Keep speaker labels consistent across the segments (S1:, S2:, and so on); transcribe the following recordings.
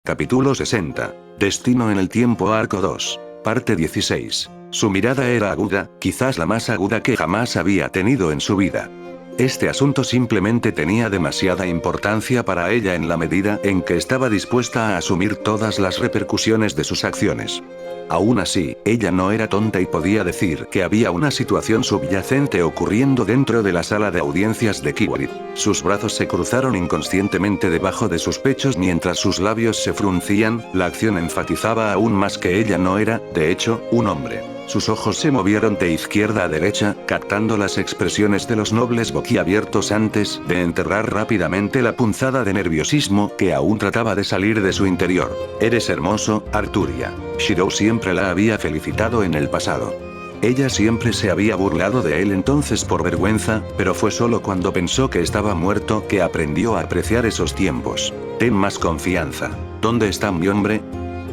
S1: Capítulo 60. Destino en el tiempo arco 2. Parte 16. Su mirada era aguda, quizás la más aguda que jamás había tenido en su vida. Este asunto simplemente tenía demasiada importancia para ella en la medida en que estaba dispuesta a asumir todas las repercusiones de sus acciones. Aún así, ella no era tonta y podía decir que había una situación subyacente ocurriendo dentro de la sala de audiencias de Kiwari. Sus brazos se cruzaron inconscientemente debajo de sus pechos mientras sus labios se fruncían, la acción enfatizaba aún más que ella no era, de hecho, un hombre. Sus ojos se movieron de izquierda a derecha, captando las expresiones de los nobles boquiabiertos antes de enterrar rápidamente la punzada de nerviosismo que aún trataba de salir de su interior. Eres hermoso, Arturia. Shirou siempre la había felicitado en el pasado. Ella siempre se había burlado de él entonces por vergüenza, pero fue solo cuando pensó que estaba muerto que aprendió a apreciar esos tiempos. Ten más confianza. ¿Dónde está mi hombre?,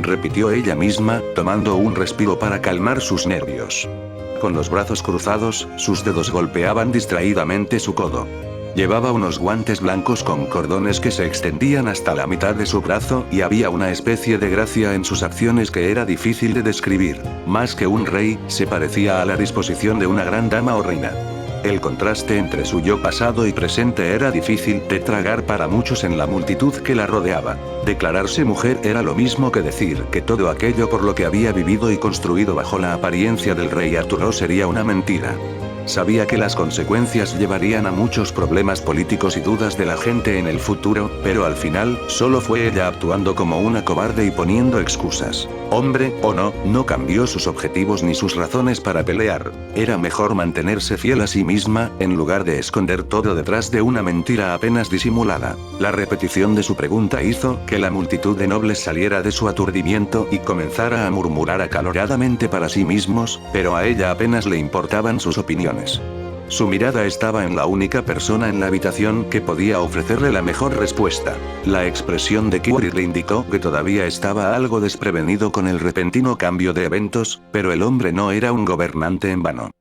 S1: repitió ella misma, tomando un respiro para calmar sus nervios. Con los brazos cruzados, sus dedos golpeaban distraídamente su codo. Llevaba unos guantes blancos con cordones que se extendían hasta la mitad de su brazo y había una especie de gracia en sus acciones que era difícil de describir. Más que un rey, se parecía a la disposición de una gran dama o reina. El contraste entre su yo pasado y presente era difícil de tragar para muchos en la multitud que la rodeaba. Declararse mujer era lo mismo que decir que todo aquello por lo que había vivido y construido bajo la apariencia del rey Arturo sería una mentira. Sabía que las consecuencias llevarían a muchos problemas políticos y dudas de la gente en el futuro, pero al final, solo fue ella actuando como una cobarde y poniendo excusas. Hombre o no, no cambió sus objetivos ni sus razones para pelear. Era mejor mantenerse fiel a sí misma, en lugar de esconder todo detrás de una mentira apenas disimulada. La repetición de su pregunta hizo que la multitud de nobles saliera de su aturdimiento y comenzara a murmurar acaloradamente para sí mismos, pero a ella apenas le importaban sus opiniones. Su mirada estaba en la única persona en la habitación que podía ofrecerle la mejor respuesta. La expresión de Kiwari le indicó que todavía estaba algo desprevenido con el repentino cambio de eventos, pero el hombre no era un gobernante en vano.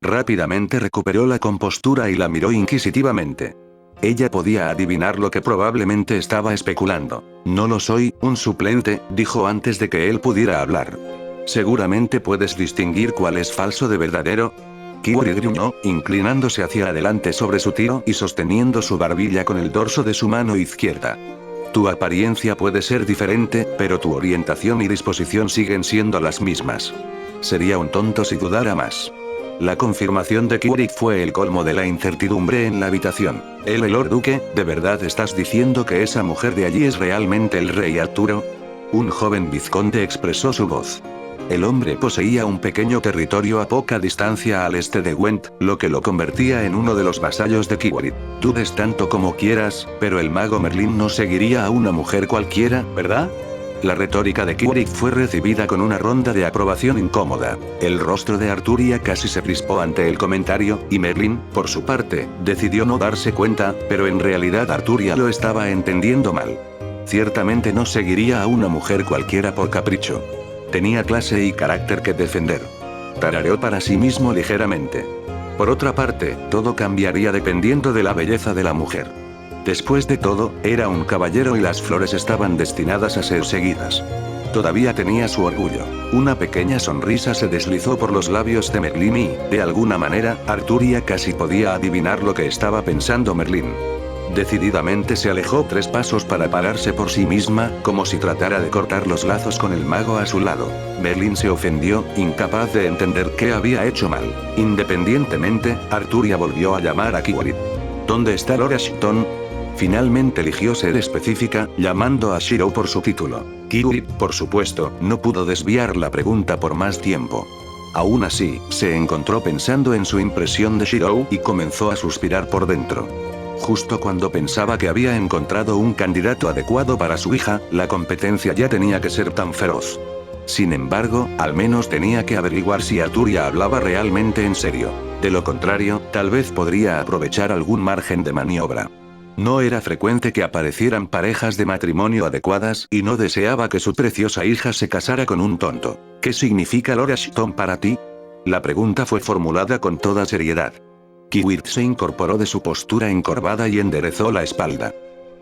S1: Rápidamente recuperó la compostura y la miró inquisitivamente. Ella podía adivinar lo que probablemente estaba especulando. No lo soy, un suplente, dijo antes de que él pudiera hablar. Seguramente puedes distinguir cuál es falso de verdadero. Kiwari gruñó, inclinándose hacia adelante sobre su tiro y sosteniendo su barbilla con el dorso de su mano izquierda. Tu apariencia puede ser diferente, pero tu orientación y disposición siguen siendo las mismas. Sería un tonto si dudara más. La confirmación de Kiwari fue el colmo de la incertidumbre en la habitación. El Lord Duque, ¿de verdad estás diciendo que esa mujer de allí es realmente el rey Arturo? Un joven vizconde expresó su voz. El hombre poseía un pequeño territorio a poca distancia al este de Gwent, lo que lo convertía en uno de los vasallos de Kiwari. Dudes tanto como quieras, pero el mago Merlin no seguiría a una mujer cualquiera, ¿verdad? La retórica de Kiwari fue recibida con una ronda de aprobación incómoda. El rostro de Arturia casi se crispó ante el comentario, y Merlin, por su parte, decidió no darse cuenta, pero en realidad Arturia lo estaba entendiendo mal. Ciertamente no seguiría a una mujer cualquiera por capricho. Tenía clase y carácter que defender. Tarareó para sí mismo ligeramente. Por otra parte, todo cambiaría dependiendo de la belleza de la mujer. Después de todo, era un caballero y las flores estaban destinadas a ser seguidas. Todavía tenía su orgullo. Una pequeña sonrisa se deslizó por los labios de Merlin y, de alguna manera, Arturia casi podía adivinar lo que estaba pensando Merlin. Decididamente se alejó 3 pasos para pararse por sí misma, como si tratara de cortar los lazos con el mago a su lado. Merlin se ofendió, incapaz de entender qué había hecho mal. Independientemente, Arturia volvió a llamar a Kiwari. ¿Dónde está Lord Ashton? Finalmente eligió ser específica, llamando a Shirou por su título. Kiwari, por supuesto, no pudo desviar la pregunta por más tiempo. Aún así, se encontró pensando en su impresión de Shirou y comenzó a suspirar por dentro. Justo cuando pensaba que había encontrado un candidato adecuado para su hija, la competencia ya tenía que ser tan feroz. Sin embargo, al menos tenía que averiguar si Arturia hablaba realmente en serio. De lo contrario, tal vez podría aprovechar algún margen de maniobra. No era frecuente que aparecieran parejas de matrimonio adecuadas y no deseaba que su preciosa hija se casara con un tonto. ¿Qué significa Lord Ashton para ti? La pregunta fue formulada con toda seriedad. Kiwari se incorporó de su postura encorvada y enderezó la espalda.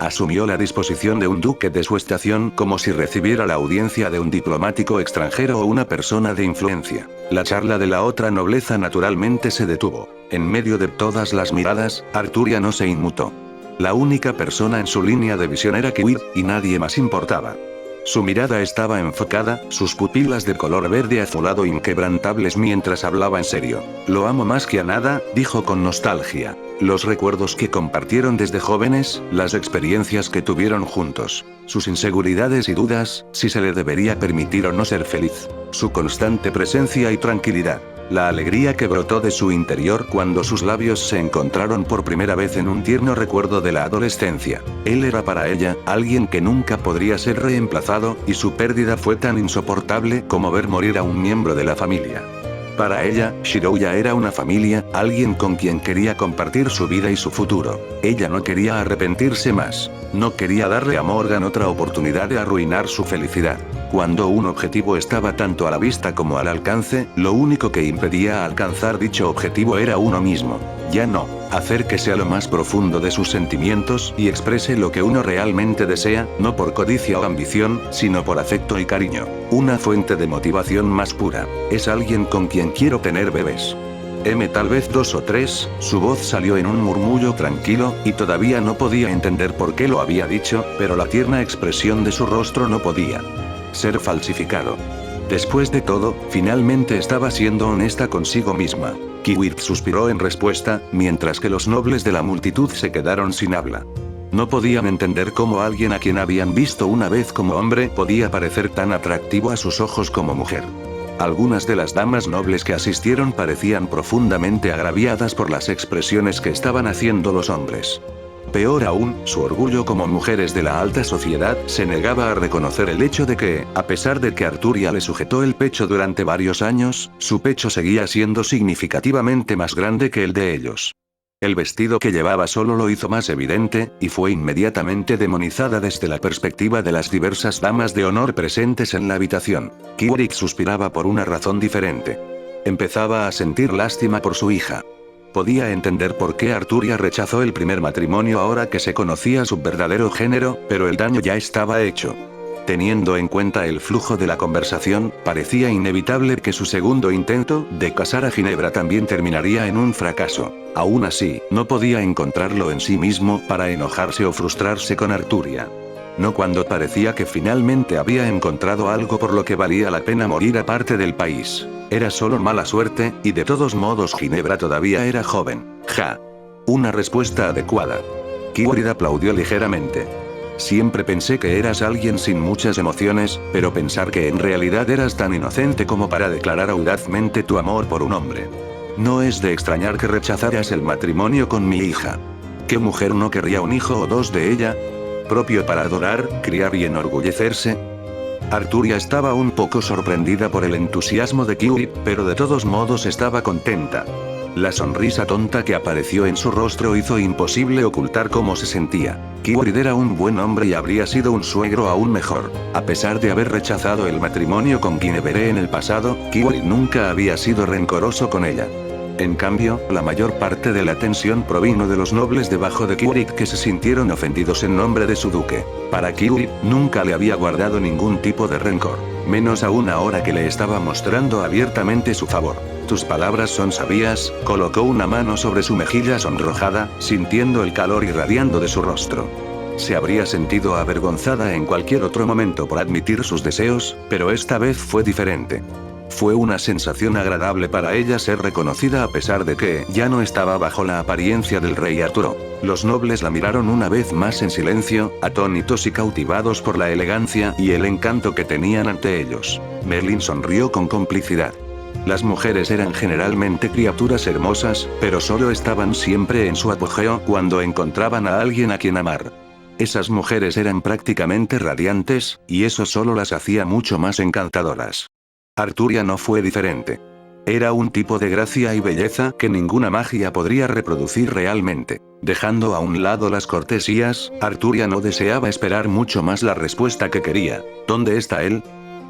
S1: Asumió la disposición de un duque de su estación como si recibiera la audiencia de un diplomático extranjero o una persona de influencia. La charla de la otra nobleza naturalmente se detuvo. En medio de todas las miradas, Arturia no se inmutó. La única persona en su línea de visión era Kiwir, y nadie más importaba. Su mirada estaba enfocada, sus pupilas de color verde azulado inquebrantables mientras hablaba en serio. Lo amo más que a nada, dijo con nostalgia. Los recuerdos que compartieron desde jóvenes, las experiencias que tuvieron juntos, sus inseguridades y dudas, si se le debería permitir o no ser feliz, su constante presencia y tranquilidad. La alegría que brotó de su interior cuando sus labios se encontraron por primera vez en un tierno recuerdo de la adolescencia. Él era para ella, alguien que nunca podría ser reemplazado, y su pérdida fue tan insoportable como ver morir a un miembro de la familia. Para ella, Shirouya era una familia, alguien con quien quería compartir su vida y su futuro. Ella no quería arrepentirse más. No quería darle a Morgan otra oportunidad de arruinar su felicidad. Cuando un objetivo estaba tanto a la vista como al alcance, lo único que impedía alcanzar dicho objetivo era uno mismo. Ya no. Hacer que sea lo más profundo de sus sentimientos y exprese lo que uno realmente desea, no por codicia o ambición, sino por afecto y cariño. Una fuente de motivación más pura. Es alguien con quien quiero tener bebés. Tal vez 2 o 3, su voz salió en un murmullo tranquilo, y todavía no podía entender por qué lo había dicho, pero la tierna expresión de su rostro no podía ser falsificado. Después de todo, finalmente estaba siendo honesta consigo misma. Kiwir suspiró en respuesta, mientras que los nobles de la multitud se quedaron sin habla. No podían entender cómo alguien a quien habían visto una vez como hombre podía parecer tan atractivo a sus ojos como mujer. Algunas de las damas nobles que asistieron parecían profundamente agraviadas por las expresiones que estaban haciendo los hombres. Peor aún, su orgullo como mujeres de la alta sociedad se negaba a reconocer el hecho de que, a pesar de que Arturia le sujetó el pecho durante varios años, su pecho seguía siendo significativamente más grande que el de ellos. El vestido que llevaba solo lo hizo más evidente, y fue inmediatamente demonizada desde la perspectiva de las diversas damas de honor presentes en la habitación. Kiwir suspiraba por una razón diferente. Empezaba a sentir lástima por su hija. Podía entender por qué Arturia rechazó el primer matrimonio ahora que se conocía su verdadero género, pero el daño ya estaba hecho. Teniendo en cuenta el flujo de la conversación, parecía inevitable que su segundo intento de casar a Ginebra también terminaría en un fracaso. Aún así, no podía encontrarlo en sí mismo para enojarse o frustrarse con Arturia. No cuando parecía que finalmente había encontrado algo por lo que valía la pena morir aparte del país. Era solo mala suerte, y de todos modos Ginebra todavía era joven. Ja. Una respuesta adecuada. Kiwir aplaudió ligeramente. Siempre pensé que eras alguien sin muchas emociones, pero pensar que en realidad eras tan inocente como para declarar audazmente tu amor por un hombre. No es de extrañar que rechazaras el matrimonio con mi hija. ¿Qué mujer no querría un hijo o dos de ella? Propio para adorar, criar y enorgullecerse. Arturia estaba un poco sorprendida por el entusiasmo de Kiwir, pero de todos modos estaba contenta. La sonrisa tonta que apareció en su rostro hizo imposible ocultar cómo se sentía. Kiwir era un buen hombre y habría sido un suegro aún mejor. A pesar de haber rechazado el matrimonio con Ginebra en el pasado, Kiwir nunca había sido rencoroso con ella. En cambio, la mayor parte de la tensión provino de los nobles debajo de Kiwir que se sintieron ofendidos en nombre de su duque. Para Kiwir, nunca le había guardado ningún tipo de rencor. Menos aún ahora que le estaba mostrando abiertamente su favor. Tus palabras son sabias, colocó una mano sobre su mejilla sonrojada, sintiendo el calor irradiando de su rostro. Se habría sentido avergonzada en cualquier otro momento por admitir sus deseos, pero esta vez fue diferente. Fue una sensación agradable para ella ser reconocida a pesar de que ya no estaba bajo la apariencia del rey Arturo. Los nobles la miraron una vez más en silencio, atónitos y cautivados por la elegancia y el encanto que tenían ante ellos. Merlin sonrió con complicidad. Las mujeres eran generalmente criaturas hermosas, pero solo estaban siempre en su apogeo cuando encontraban a alguien a quien amar. Esas mujeres eran prácticamente radiantes, y eso solo las hacía mucho más encantadoras. Arturia no fue diferente. Era un tipo de gracia y belleza que ninguna magia podría reproducir realmente. Dejando a un lado las cortesías, Arturia no deseaba esperar mucho más la respuesta que quería. ¿Dónde está él?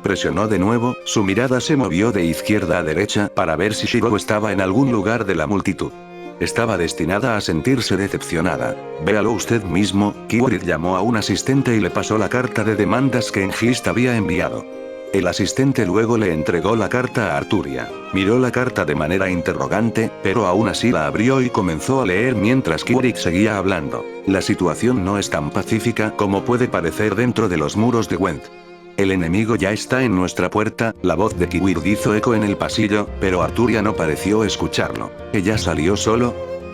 S1: Presionó de nuevo, su mirada se movió de izquierda a derecha para ver si Shiro estaba en algún lugar de la multitud. Estaba destinada a sentirse decepcionada. Véalo usted mismo, Kiwrit llamó a un asistente y le pasó la carta de demandas que Engist había enviado. El asistente luego le entregó la carta a Arturia. Miró la carta de manera interrogante, pero aún así la abrió y comenzó a leer mientras Kiwrit seguía hablando. La situación no es tan pacífica como puede parecer dentro de los muros de Gwent. El enemigo ya está en nuestra puerta, la voz de Kiwrit hizo eco en el pasillo, pero Arturia no pareció escucharlo. ¿Ella salió solo?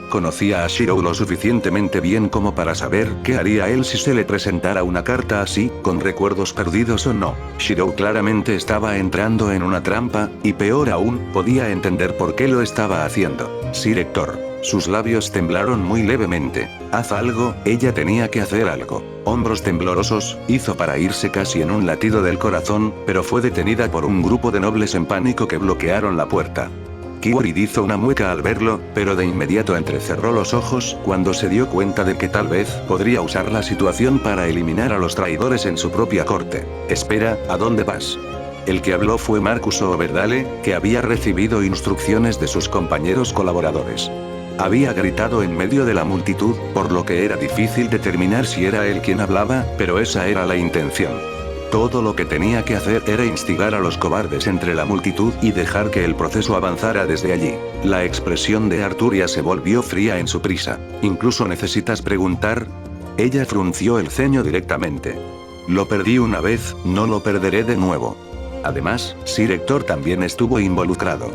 S1: Conocía a Shirou lo suficientemente bien como para saber qué haría él si se le presentara una carta así, con recuerdos perdidos o no. Shirou claramente estaba entrando en una trampa, y peor aún, podía entender por qué lo estaba haciendo. Sí, Héctor. Sus labios temblaron muy levemente. Haz algo, ella tenía que hacer algo. Hombros temblorosos, hizo para irse casi en un latido del corazón, pero fue detenida por un grupo de nobles en pánico que bloquearon la puerta. Kiwrit hizo una mueca al verlo, pero de inmediato entrecerró los ojos cuando se dio cuenta de que tal vez podría usar la situación para eliminar a los traidores en su propia corte. Espera, ¿a dónde vas? El que habló fue Marcus Overdale, que había recibido instrucciones de sus compañeros colaboradores. Había gritado en medio de la multitud, por lo que era difícil determinar si era él quien hablaba, pero esa era la intención. Todo lo que tenía que hacer era instigar a los cobardes entre la multitud y dejar que el proceso avanzara desde allí. La expresión de Arturia se volvió fría en su prisa. ¿Incluso necesitas preguntar? Ella frunció el ceño directamente. Lo perdí una vez, no lo perderé de nuevo. Además, Sir Héctor también estuvo involucrado.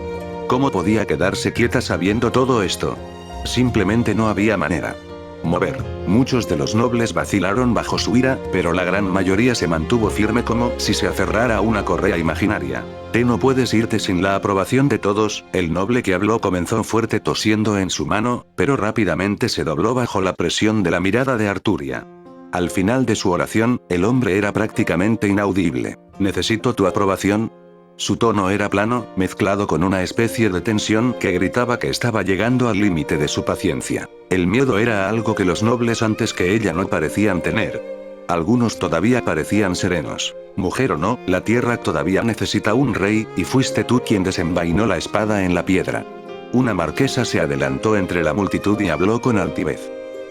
S1: ¿Cómo podía quedarse quieta sabiendo todo esto? Simplemente no había manera. Mover. Muchos de los nobles vacilaron bajo su ira, pero la gran mayoría se mantuvo firme como si se aferrara a una correa imaginaria. No puedes irte sin la aprobación de todos. El noble que habló comenzó fuerte tosiendo en su mano, pero rápidamente se dobló bajo la presión de la mirada de Arturia. Al final de su oración, el hombre era prácticamente inaudible. ¿Necesito tu aprobación? Su tono era plano, mezclado con una especie de tensión que gritaba que estaba llegando al límite de su paciencia. El miedo era algo que los nobles antes que ella no parecían tener. Algunos todavía parecían serenos. Mujer o no, la tierra todavía necesita un rey, y fuiste tú quien desenvainó la espada en la piedra. Una marquesa se adelantó entre la multitud y habló con altivez.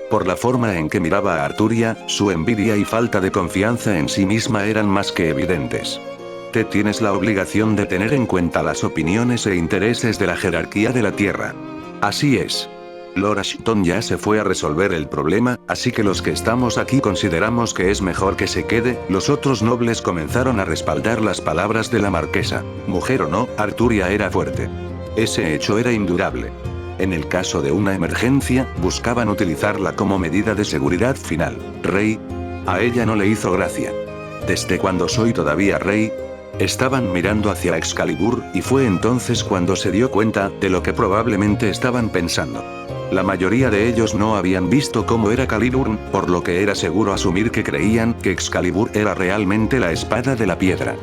S1: Por la forma en que miraba a Arturia, su envidia y falta de confianza en sí misma eran más que evidentes. Tienes la obligación de tener en cuenta las opiniones e intereses de la jerarquía de la tierra. Así es. Lord Ashton ya se fue a resolver el problema, así que los que estamos aquí consideramos que es mejor que se quede. Los otros nobles comenzaron a respaldar las palabras de la marquesa. Mujer o no, Arturia era fuerte. Ese hecho era indudable. En el caso de una emergencia, buscaban utilizarla como medida de seguridad final. Rey. A ella no le hizo gracia. ¿Desde cuando soy todavía rey? Estaban mirando hacia Excalibur, y fue entonces cuando se dio cuenta de lo que probablemente estaban pensando. La mayoría de ellos no habían visto cómo era Caliburn, por lo que era seguro asumir que creían que Excalibur era realmente la espada de la piedra.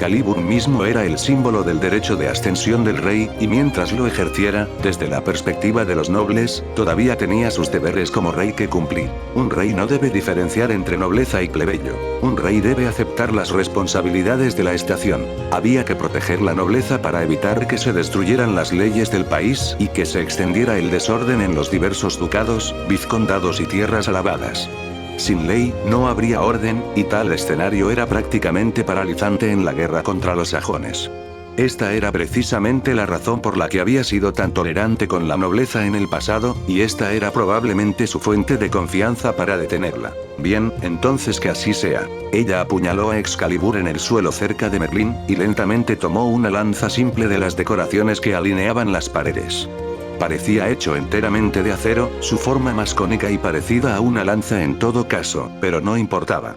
S1: Caliburn mismo era el símbolo del derecho de ascensión del rey, y mientras lo ejerciera, desde la perspectiva de los nobles, todavía tenía sus deberes como rey que cumplir. Un rey no debe diferenciar entre nobleza y plebeyo. Un rey debe aceptar las responsabilidades de la estación. Había que proteger la nobleza para evitar que se destruyeran las leyes del país y que se extendiera el desorden en los diversos ducados, vizcondados y tierras alabadas. Sin ley, no habría orden, y tal escenario era prácticamente paralizante en la guerra contra los sajones. Esta era precisamente la razón por la que había sido tan tolerante con la nobleza en el pasado, y esta era probablemente su fuente de confianza para detenerla. Bien, entonces que así sea. Ella apuñaló a Excalibur en el suelo cerca de Merlín, y lentamente tomó una lanza simple de las decoraciones que alineaban las paredes. Parecía hecho enteramente de acero, su forma más cónica y parecida a una lanza en todo caso, pero no importaba.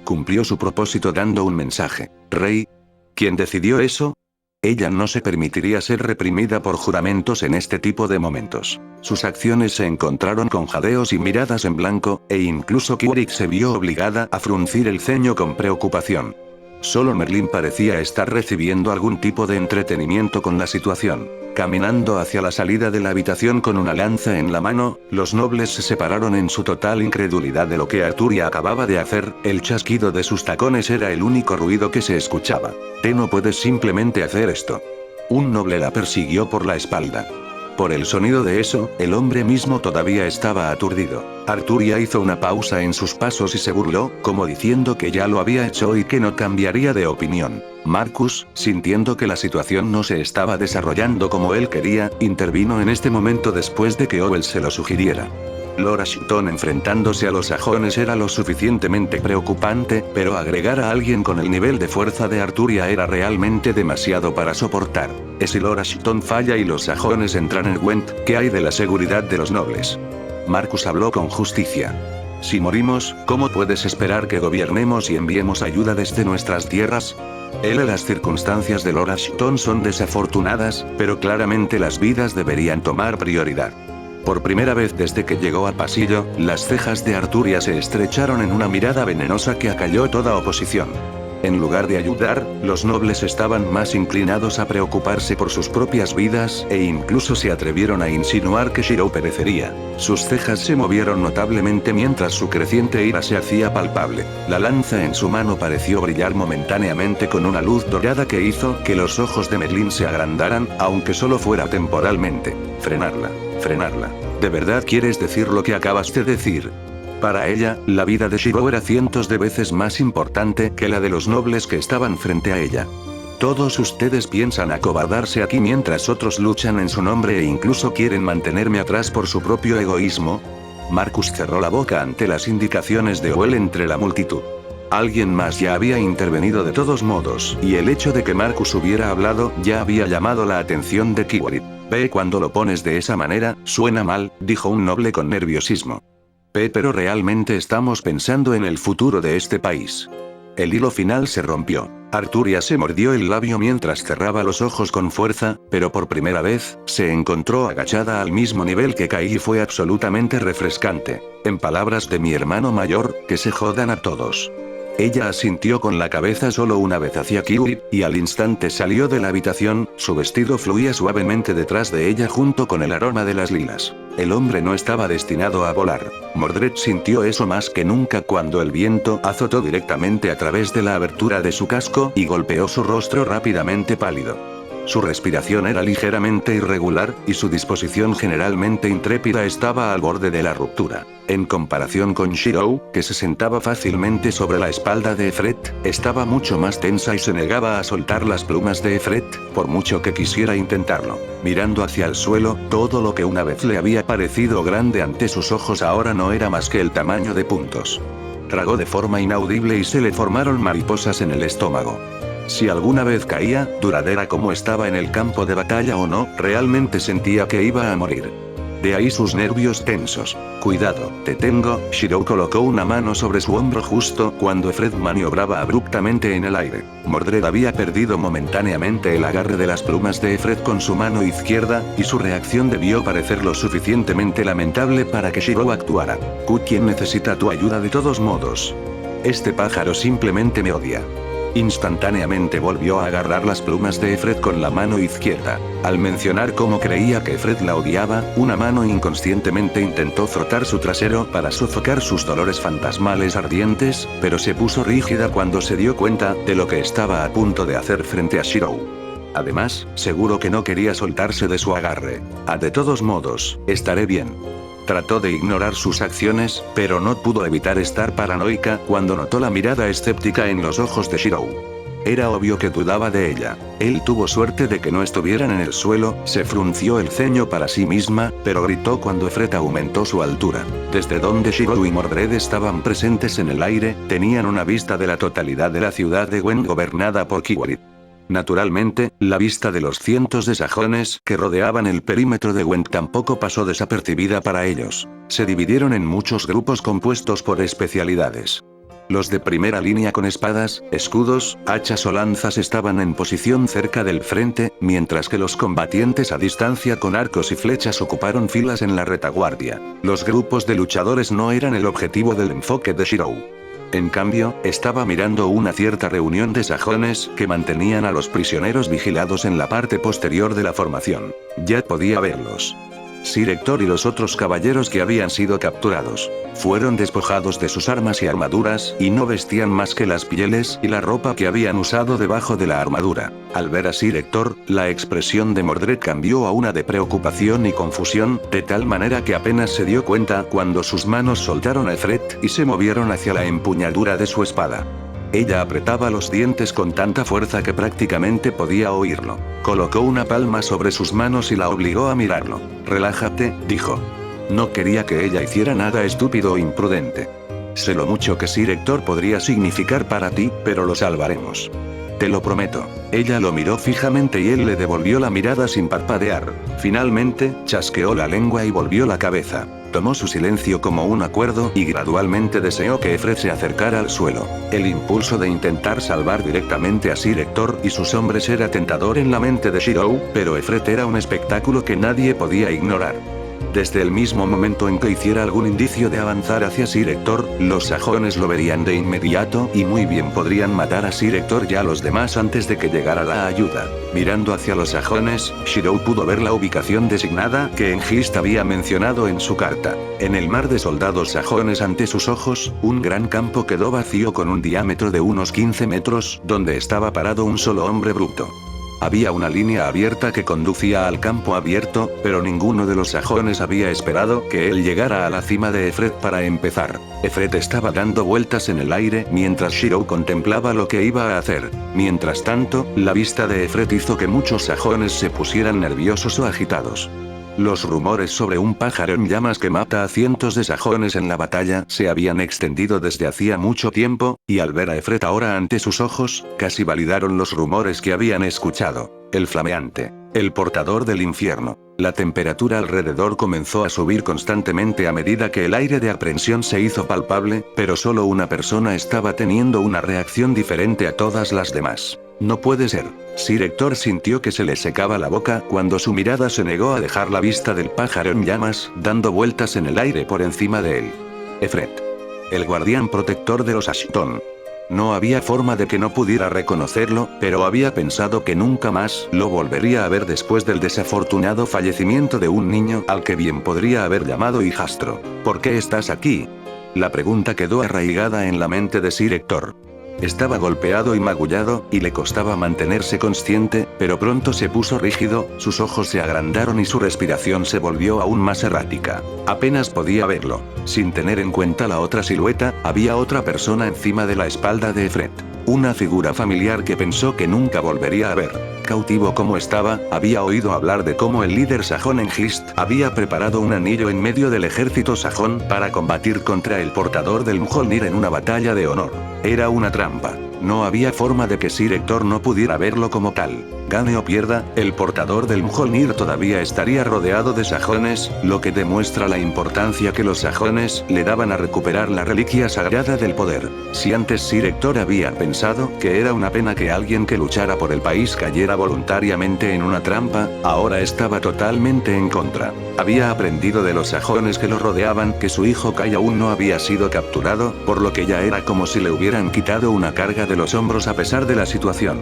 S1: Cumplió su propósito dando un mensaje. Rey. ¿Quién decidió eso? Ella no se permitiría ser reprimida por juramentos en este tipo de momentos. Sus acciones se encontraron con jadeos y miradas en blanco, e incluso Kiwrit se vio obligada a fruncir el ceño con preocupación. Solo Merlín parecía estar recibiendo algún tipo de entretenimiento con la situación. Caminando hacia la salida de la habitación con una lanza en la mano, los nobles se separaron en su total incredulidad de lo que Arturia acababa de hacer. El chasquido de sus tacones era el único ruido que se escuchaba. No puedes simplemente hacer esto. Un noble la persiguió por la espalda. Por el sonido de eso, el hombre mismo todavía estaba aturdido. Arturia hizo una pausa en sus pasos y se burló, como diciendo que ya lo había hecho y que no cambiaría de opinión. Marcus, sintiendo que la situación no se estaba desarrollando como él quería, intervino en este momento después de que Owell se lo sugiriera. Lord Ashton enfrentándose a los sajones era lo suficientemente preocupante, pero agregar a alguien con el nivel de fuerza de Arturia era realmente demasiado para soportar. Si Lord Ashton falla y los sajones entran en Gwent, ¿qué hay de la seguridad de los nobles? Marcus habló con justicia. Si morimos, ¿cómo puedes esperar que gobernemos y enviemos ayuda desde nuestras tierras? Las circunstancias de Lord Ashton son desafortunadas, pero claramente las vidas deberían tomar prioridad. Por primera vez desde que llegó al pasillo, las cejas de Arturia se estrecharon en una mirada venenosa que acalló toda oposición. En lugar de ayudar, los nobles estaban más inclinados a preocuparse por sus propias vidas, e incluso se atrevieron a insinuar que Shiro perecería. Sus cejas se movieron notablemente mientras su creciente ira se hacía palpable. La lanza en su mano pareció brillar momentáneamente con una luz dorada que hizo que los ojos de Merlin se agrandaran, aunque solo fuera temporalmente. Frenarla. ¿De verdad quieres decir lo que acabas de decir? Para ella, la vida de Shiro era cientos de veces más importante que la de los nobles que estaban frente a ella. Todos ustedes piensan acobardarse aquí mientras otros luchan en su nombre e incluso quieren mantenerme atrás por su propio egoísmo. Marcus cerró la boca ante las indicaciones de Owell entre la multitud. Alguien más ya había intervenido de todos modos, y el hecho de que Marcus hubiera hablado ya había llamado la atención de Kiwari. Ve, cuando lo pones de esa manera, suena mal, dijo un noble con nerviosismo. Pero realmente estamos pensando en el futuro de este país. El hilo final se rompió. Arturia se mordió el labio mientras cerraba los ojos con fuerza, pero por primera vez, se encontró agachada al mismo nivel que Kai y fue absolutamente refrescante. En palabras de mi hermano mayor, que se jodan a todos. Ella asintió con la cabeza solo una vez hacia Kiwi, y al instante salió de la habitación, su vestido fluía suavemente detrás de ella junto con el aroma de las lilas. El hombre no estaba destinado a volar. Mordred sintió eso más que nunca cuando el viento azotó directamente a través de la abertura de su casco y golpeó su rostro rápidamente pálido. Su respiración era ligeramente irregular, y su disposición generalmente intrépida estaba al borde de la ruptura. En comparación con Shiro, que se sentaba fácilmente sobre la espalda de Efret, estaba mucho más tensa y se negaba a soltar las plumas de Efret, por mucho que quisiera intentarlo. Mirando hacia el suelo, todo lo que una vez le había parecido grande ante sus ojos ahora no era más que el tamaño de puntos. Tragó de forma inaudible y se le formaron mariposas en el estómago. Si alguna vez caía, duradera como estaba en el campo de batalla o no, realmente sentía que iba a morir. De ahí sus nervios tensos. Cuidado, te tengo. Shiro colocó una mano sobre su hombro justo cuando Efret maniobraba abruptamente en el aire. Mordred había perdido momentáneamente el agarre de las plumas de Efret con su mano izquierda, y su reacción debió parecer lo suficientemente lamentable para que Shiro actuara. ¿Quién necesita tu ayuda de todos modos? Este pájaro simplemente me odia. Instantáneamente volvió a agarrar las plumas de Efret con la mano izquierda. Al mencionar cómo creía que Efret la odiaba, una mano inconscientemente intentó frotar su trasero para sofocar sus dolores fantasmales ardientes, pero se puso rígida cuando se dio cuenta de lo que estaba a punto de hacer frente a Shiro. Además, seguro que no quería soltarse de su agarre. De todos modos, estaré bien. Trató de ignorar sus acciones, pero no pudo evitar estar paranoica cuando notó la mirada escéptica en los ojos de Shiro. Era obvio que dudaba de ella. Él tuvo suerte de que no estuvieran en el suelo, se frunció el ceño para sí misma, pero gritó cuando Efret aumentó su altura. Desde donde Shiro y Mordred estaban presentes en el aire, tenían una vista de la totalidad de la ciudad de Gwent gobernada por Kiwari. Naturalmente, la vista de los cientos de sajones que rodeaban el perímetro de Gwent tampoco pasó desapercibida para ellos. Se dividieron en muchos grupos compuestos por especialidades. Los de primera línea con espadas, escudos, hachas o lanzas estaban en posición cerca del frente, mientras que los combatientes a distancia con arcos y flechas ocuparon filas en la retaguardia. Los grupos de luchadores no eran el objetivo del enfoque de Shiro. En cambio, estaba mirando una cierta reunión de sajones que mantenían a los prisioneros vigilados en la parte posterior de la formación. Ya podía verlos. Sir Hector y los otros caballeros que habían sido capturados fueron despojados de sus armas y armaduras, y no vestían más que las pieles y la ropa que habían usado debajo de la armadura. Al ver a Sir Hector, la expresión de Mordred cambió a una de preocupación y confusión, de tal manera que apenas se dio cuenta cuando sus manos soltaron a Efred y se movieron hacia la empuñadura de su espada. Ella apretaba los dientes con tanta fuerza que prácticamente podía oírlo. Colocó una palma sobre sus manos y la obligó a mirarlo. Relájate, dijo. No quería que ella hiciera nada estúpido o imprudente. Sé lo mucho que Sir Hector podría significar para ti, pero lo salvaremos. Te lo prometo. Ella lo miró fijamente y él le devolvió la mirada sin parpadear. Finalmente, chasqueó la lengua y volvió la cabeza. Tomó su silencio como un acuerdo y gradualmente deseó que Efred se acercara al suelo. El impulso de intentar salvar directamente a Sir Hector y sus hombres era tentador en la mente de Shirou, pero Efred era un espectáculo que nadie podía ignorar. Desde el mismo momento en que hiciera algún indicio de avanzar hacia Sir Hector, los sajones lo verían de inmediato y muy bien podrían matar a Sir Hector y a los demás antes de que llegara la ayuda. Mirando hacia los sajones, Shirou pudo ver la ubicación designada que Hengist había mencionado en su carta. En el mar de soldados sajones ante sus ojos, un gran campo quedó vacío con un diámetro de unos 15 metros, donde estaba parado un solo hombre bruto. Había una línea abierta que conducía al campo abierto, pero ninguno de los sajones había esperado que él llegara a la cima de Efred para empezar. Efred estaba dando vueltas en el aire mientras Shirou contemplaba lo que iba a hacer. Mientras tanto, la vista de Efred hizo que muchos sajones se pusieran nerviosos o agitados. Los rumores sobre un pájaro en llamas que mata a cientos de sajones en la batalla se habían extendido desde hacía mucho tiempo, y al ver a Efred ahora ante sus ojos, casi validaron los rumores que habían escuchado. El flameante, el portador del infierno. La temperatura alrededor comenzó a subir constantemente a medida que el aire de aprensión se hizo palpable, pero solo una persona estaba teniendo una reacción diferente a todas las demás. No puede ser. Sir Hector sintió que se le secaba la boca cuando su mirada se negó a dejar la vista del pájaro en llamas, dando vueltas en el aire por encima de él. Efred. El guardián protector de los Ashton. No había forma de que no pudiera reconocerlo, pero había pensado que nunca más lo volvería a ver después del desafortunado fallecimiento de un niño al que bien podría haber llamado hijastro. ¿Por qué estás aquí? La pregunta quedó arraigada en la mente de Sir Hector. Estaba golpeado y magullado, y le costaba mantenerse consciente, pero pronto se puso rígido, sus ojos se agrandaron y su respiración se volvió aún más errática. Apenas podía verlo. Sin tener en cuenta la otra silueta, había otra persona encima de la espalda de Efred. Una figura familiar que pensó que nunca volvería a ver. Cautivo como estaba, había oído hablar de cómo el líder sajón Hengist había preparado un anillo en medio del ejército sajón para combatir contra el portador del Mjolnir en una batalla de honor. Era una trampa. No había forma de que Sir Hector no pudiera verlo como tal. Gane o pierda, el portador del Mjolnir todavía estaría rodeado de sajones, lo que demuestra la importancia que los sajones le daban a recuperar la reliquia sagrada del poder. Si antes Sir Hector había pensado que era una pena que alguien que luchara por el país cayera voluntariamente en una trampa, ahora estaba totalmente en contra. Había aprendido de los sajones que lo rodeaban que su hijo Kai aún no había sido capturado, por lo que ya era como si le hubieran quitado una carga de los hombros a pesar de la situación.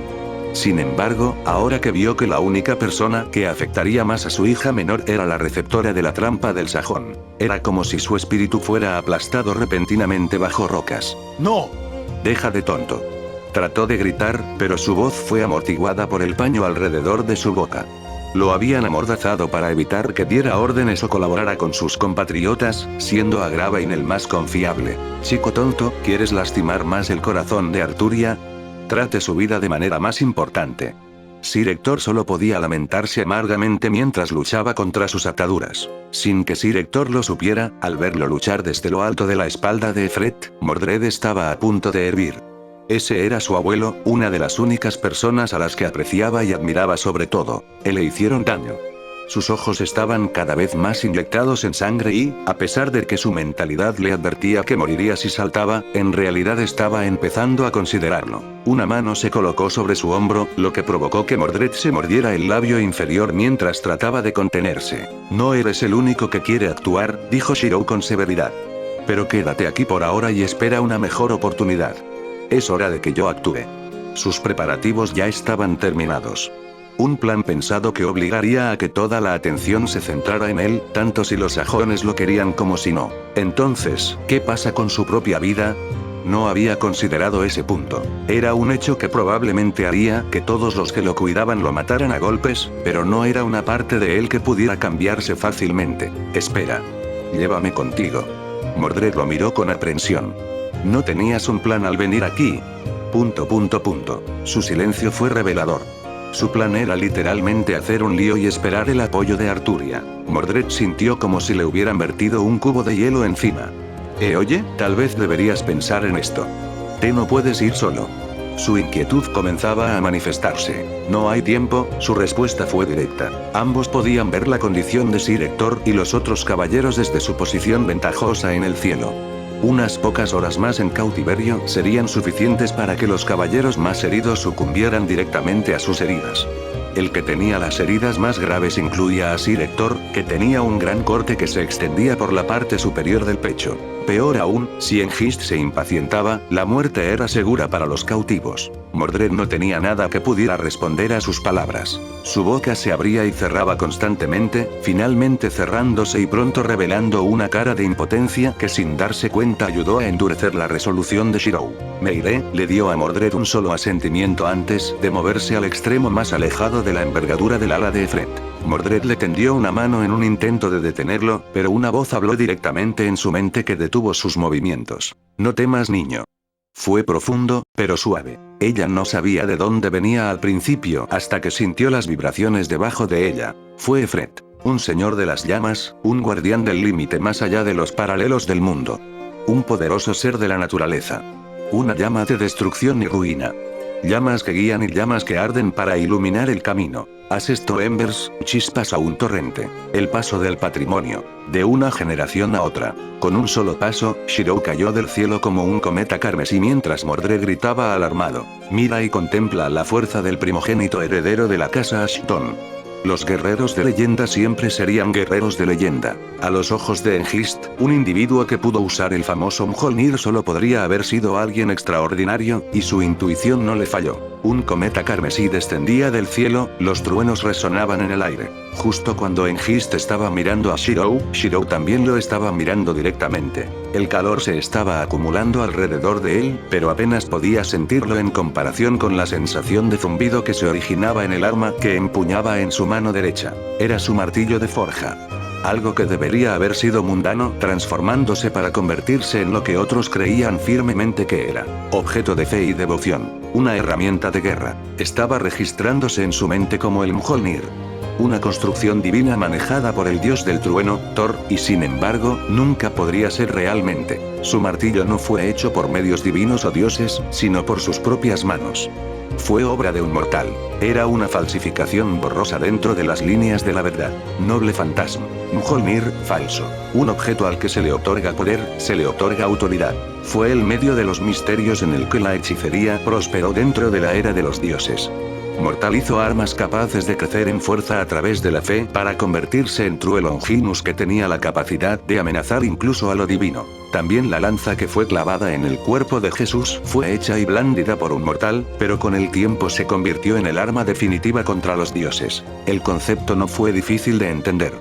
S1: Sin embargo, ahora que vio que la única persona que afectaría más a su hija menor era la receptora de la trampa del sajón, era como si su espíritu fuera aplastado repentinamente bajo rocas. ¡No! Deja de tonto. Trató de gritar, pero su voz fue amortiguada por el paño alrededor de su boca. Lo habían amordazado para evitar que diera órdenes o colaborara con sus compatriotas, siendo Agravain el más confiable. Chico tonto, ¿quieres lastimar más el corazón de Arturia? Trate su vida de manera más importante. Sir Hector solo podía lamentarse amargamente mientras luchaba contra sus ataduras. Sin que Sir Hector lo supiera, al verlo luchar desde lo alto de la espalda de Efred, Mordred estaba a punto de hervir. Ese era su abuelo, una de las únicas personas a las que apreciaba y admiraba sobre todo. Le hicieron daño. Sus ojos estaban cada vez más inyectados en sangre y, a pesar de que su mentalidad le advertía que moriría si saltaba, en realidad estaba empezando a considerarlo. Una mano se colocó sobre su hombro, lo que provocó que Mordred se mordiera el labio inferior mientras trataba de contenerse. No eres el único que quiere actuar, dijo Shirou con severidad. Pero quédate aquí por ahora y espera una mejor oportunidad. Es hora de que yo actúe. Sus preparativos ya estaban terminados. Un plan pensado que obligaría a que toda la atención se centrara en él, tanto si los sajones lo querían como si no. Entonces, ¿qué pasa con su propia vida? No había considerado ese punto. Era un hecho que probablemente haría que todos los que lo cuidaban lo mataran a golpes, pero no era una parte de él que pudiera cambiarse fácilmente. Espera. Llévame contigo. Mordred lo miró con aprensión. ¿No tenías un plan al venir aquí? Su silencio fue revelador. Su plan era literalmente hacer un lío y esperar el apoyo de Arturia. Mordred sintió como si le hubieran vertido un cubo de hielo encima. Oye, tal vez deberías pensar en esto. Te no puedes ir solo. Su inquietud comenzaba a manifestarse. No hay tiempo, su respuesta fue directa. Ambos podían ver la condición de Sir Hector y los otros caballeros desde su posición ventajosa en el cielo. Unas pocas horas más en cautiverio serían suficientes para que los caballeros más heridos sucumbieran directamente a sus heridas. El que tenía las heridas más graves incluía a Sir Hector, que tenía un gran corte que se extendía por la parte superior del pecho. Peor aún, si Hengist se impacientaba, la muerte era segura para los cautivos. Mordred no tenía nada que pudiera responder a sus palabras. Su boca se abría y cerraba constantemente, finalmente cerrándose y pronto revelando una cara de impotencia que sin darse cuenta ayudó a endurecer la resolución de Shirou. Me iré, le dio a Mordred un solo asentimiento antes de moverse al extremo más alejado de la envergadura del ala de Efret. Mordred le tendió una mano en un intento de detenerlo, pero una voz habló directamente en su mente que detuvo sus movimientos. No temas, niño. Fue profundo, pero suave. Ella no sabía de dónde venía al principio hasta que sintió las vibraciones debajo de ella. Fue Efret, un señor de las llamas, un guardián del límite más allá de los paralelos del mundo. Un poderoso ser de la naturaleza. Una llama de destrucción y ruina. Llamas que guían y llamas que arden para iluminar el camino. Haces embers, chispas a un torrente. El paso del patrimonio. De una generación a otra. Con un solo paso, Shirou cayó del cielo como un cometa carmesí mientras Mordred gritaba alarmado. Mira y contempla la fuerza del primogénito heredero de la casa Ashton. Los guerreros de leyenda siempre serían guerreros de leyenda. A los ojos de Hengist, un individuo que pudo usar el famoso Mjolnir solo podría haber sido alguien extraordinario, y su intuición no le falló. Un cometa carmesí descendía del cielo, los truenos resonaban en el aire. Justo cuando Hengist estaba mirando a Shirou, Shirou también lo estaba mirando directamente. El calor se estaba acumulando alrededor de él, pero apenas podía sentirlo en comparación con la sensación de zumbido que se originaba en el arma que empuñaba en su mano derecha. Era su martillo de forja. Algo que debería haber sido mundano, transformándose para convertirse en lo que otros creían firmemente que era. Objeto de fe y devoción. Una herramienta de guerra. Estaba registrándose en su mente como el Mjolnir. Una construcción divina manejada por el dios del trueno, Thor, y sin embargo, nunca podría ser realmente. Su martillo no fue hecho por medios divinos o dioses, sino por sus propias manos. Fue obra de un mortal. Era una falsificación borrosa dentro de las líneas de la verdad. Noble fantasma. Mjolnir, falso. Un objeto al que se le otorga poder, se le otorga autoridad. Fue el medio de los misterios en el que la hechicería prosperó dentro de la era de los dioses. Mortal hizo armas capaces de crecer en fuerza a través de la fe para convertirse en True Longinus que tenía la capacidad de amenazar incluso a lo divino. También la lanza que fue clavada en el cuerpo de Jesús fue hecha y blandida por un mortal, pero con el tiempo se convirtió en el arma definitiva contra los dioses. El concepto no fue difícil de entender.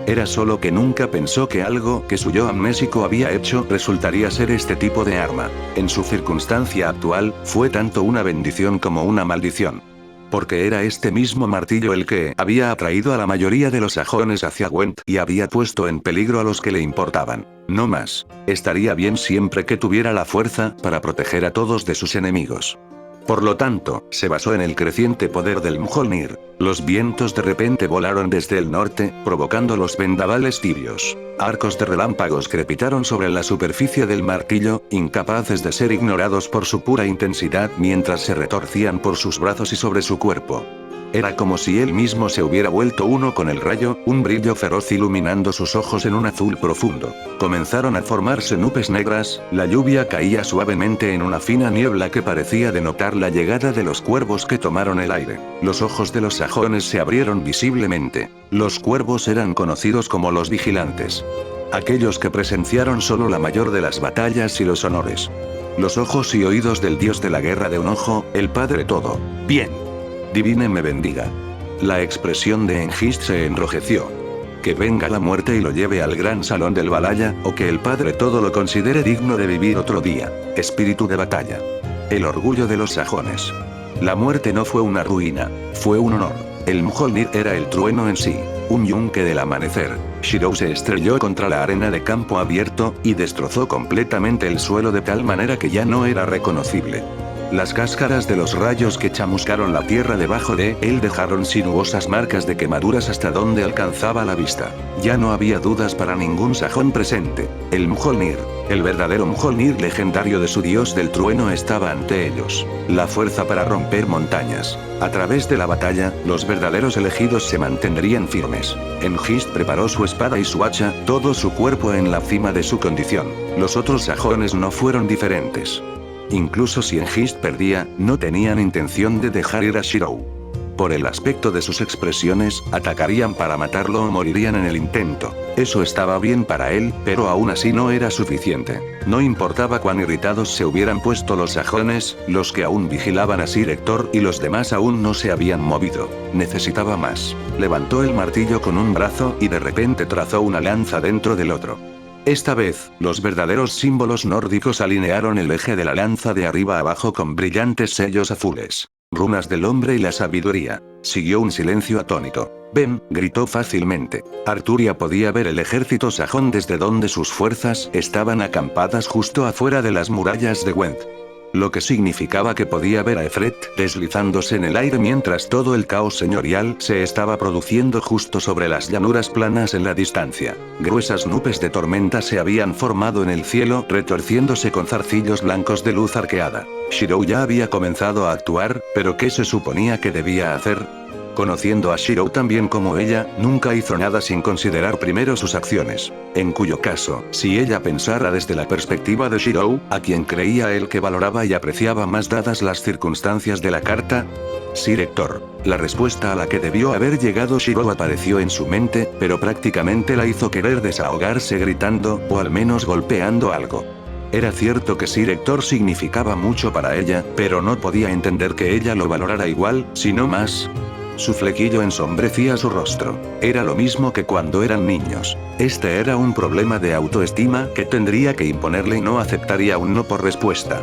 S1: Era solo que nunca pensó que algo que su yo amnésico había hecho resultaría ser este tipo de arma. En su circunstancia actual, fue tanto una bendición como una maldición. Porque era este mismo martillo el que había atraído a la mayoría de los sajones hacia Gwent y había puesto en peligro a los que le importaban. No más. Estaría bien siempre que tuviera la fuerza para proteger a todos de sus enemigos. Por lo tanto, se basó en el creciente poder del Mjolnir. Los vientos de repente volaron desde el norte, provocando los vendavales tibios. Arcos de relámpagos crepitaron sobre la superficie del martillo, incapaces de ser ignorados por su pura intensidad mientras se retorcían por sus brazos y sobre su cuerpo. Era como si él mismo se hubiera vuelto uno con el rayo, un brillo feroz iluminando sus ojos en un azul profundo. Comenzaron a formarse nubes negras, la lluvia caía suavemente en una fina niebla que parecía denotar la llegada de los cuervos que tomaron el aire. Los ojos de los sajones se abrieron visiblemente. Los cuervos eran conocidos como los vigilantes. Aquellos que presenciaron solo la mayor de las batallas y los honores. Los ojos y oídos del dios de la guerra de un ojo, el Padre Todo. Bien. Divine me bendiga. La expresión de Hengist se enrojeció. Que venga la muerte y lo lleve al gran salón del Valhalla, o que el padre todo lo considere digno de vivir otro día. Espíritu de batalla. El orgullo de los sajones. La muerte no fue una ruina, fue un honor. El Mjolnir era el trueno en sí, un yunque del amanecer. Shirou se estrelló contra la arena de campo abierto, y destrozó completamente el suelo de tal manera que ya no era reconocible. Las cáscaras de los rayos que chamuscaron la tierra debajo de él dejaron sinuosas marcas de quemaduras hasta donde alcanzaba la vista. Ya no había dudas para ningún sajón presente. El Mjolnir, el verdadero Mjolnir legendario de su dios del trueno estaba ante ellos. La fuerza para romper montañas. A través de la batalla, los verdaderos elegidos se mantendrían firmes. Hengist preparó su espada y su hacha, todo su cuerpo en la cima de su condición. Los otros sajones no fueron diferentes. Incluso si Hengist perdía, no tenían intención de dejar ir a Shirou. Por el aspecto de sus expresiones, atacarían para matarlo o morirían en el intento. Eso estaba bien para él, pero aún así no era suficiente. No importaba cuán irritados se hubieran puesto los sajones, los que aún vigilaban a Sir Hector y los demás aún no se habían movido. Necesitaba más. Levantó el martillo con un brazo y de repente trazó una lanza dentro del otro. Esta vez, los verdaderos símbolos nórdicos alinearon el eje de la lanza de arriba a abajo con brillantes sellos azules. Runas del hombre y la sabiduría. Siguió un silencio atónito. «Ven», gritó fácilmente. Arturia podía ver el ejército sajón desde donde sus fuerzas estaban acampadas justo afuera de las murallas de Gwent. Lo que significaba que podía ver a Efret deslizándose en el aire mientras todo el caos señorial se estaba produciendo justo sobre las llanuras planas en la distancia. Gruesas nubes de tormenta se habían formado en el cielo, retorciéndose con zarcillos blancos de luz arqueada. Shirou ya había comenzado a actuar, pero ¿qué se suponía que debía hacer? Conociendo a Shirou tan bien como ella, nunca hizo nada sin considerar primero sus acciones. En cuyo caso, si ella pensara desde la perspectiva de Shirou, a quien creía él que valoraba y apreciaba más dadas las circunstancias de la carta, Sir Hector. La respuesta a la que debió haber llegado Shirou apareció en su mente, pero prácticamente la hizo querer desahogarse gritando, o al menos golpeando algo. Era cierto que Sir Hector significaba mucho para ella, pero no podía entender que ella lo valorara igual, sino más. Su flequillo ensombrecía su rostro. Era lo mismo que cuando eran niños. Este era un problema de autoestima que tendría que imponerle y no aceptaría un no por respuesta.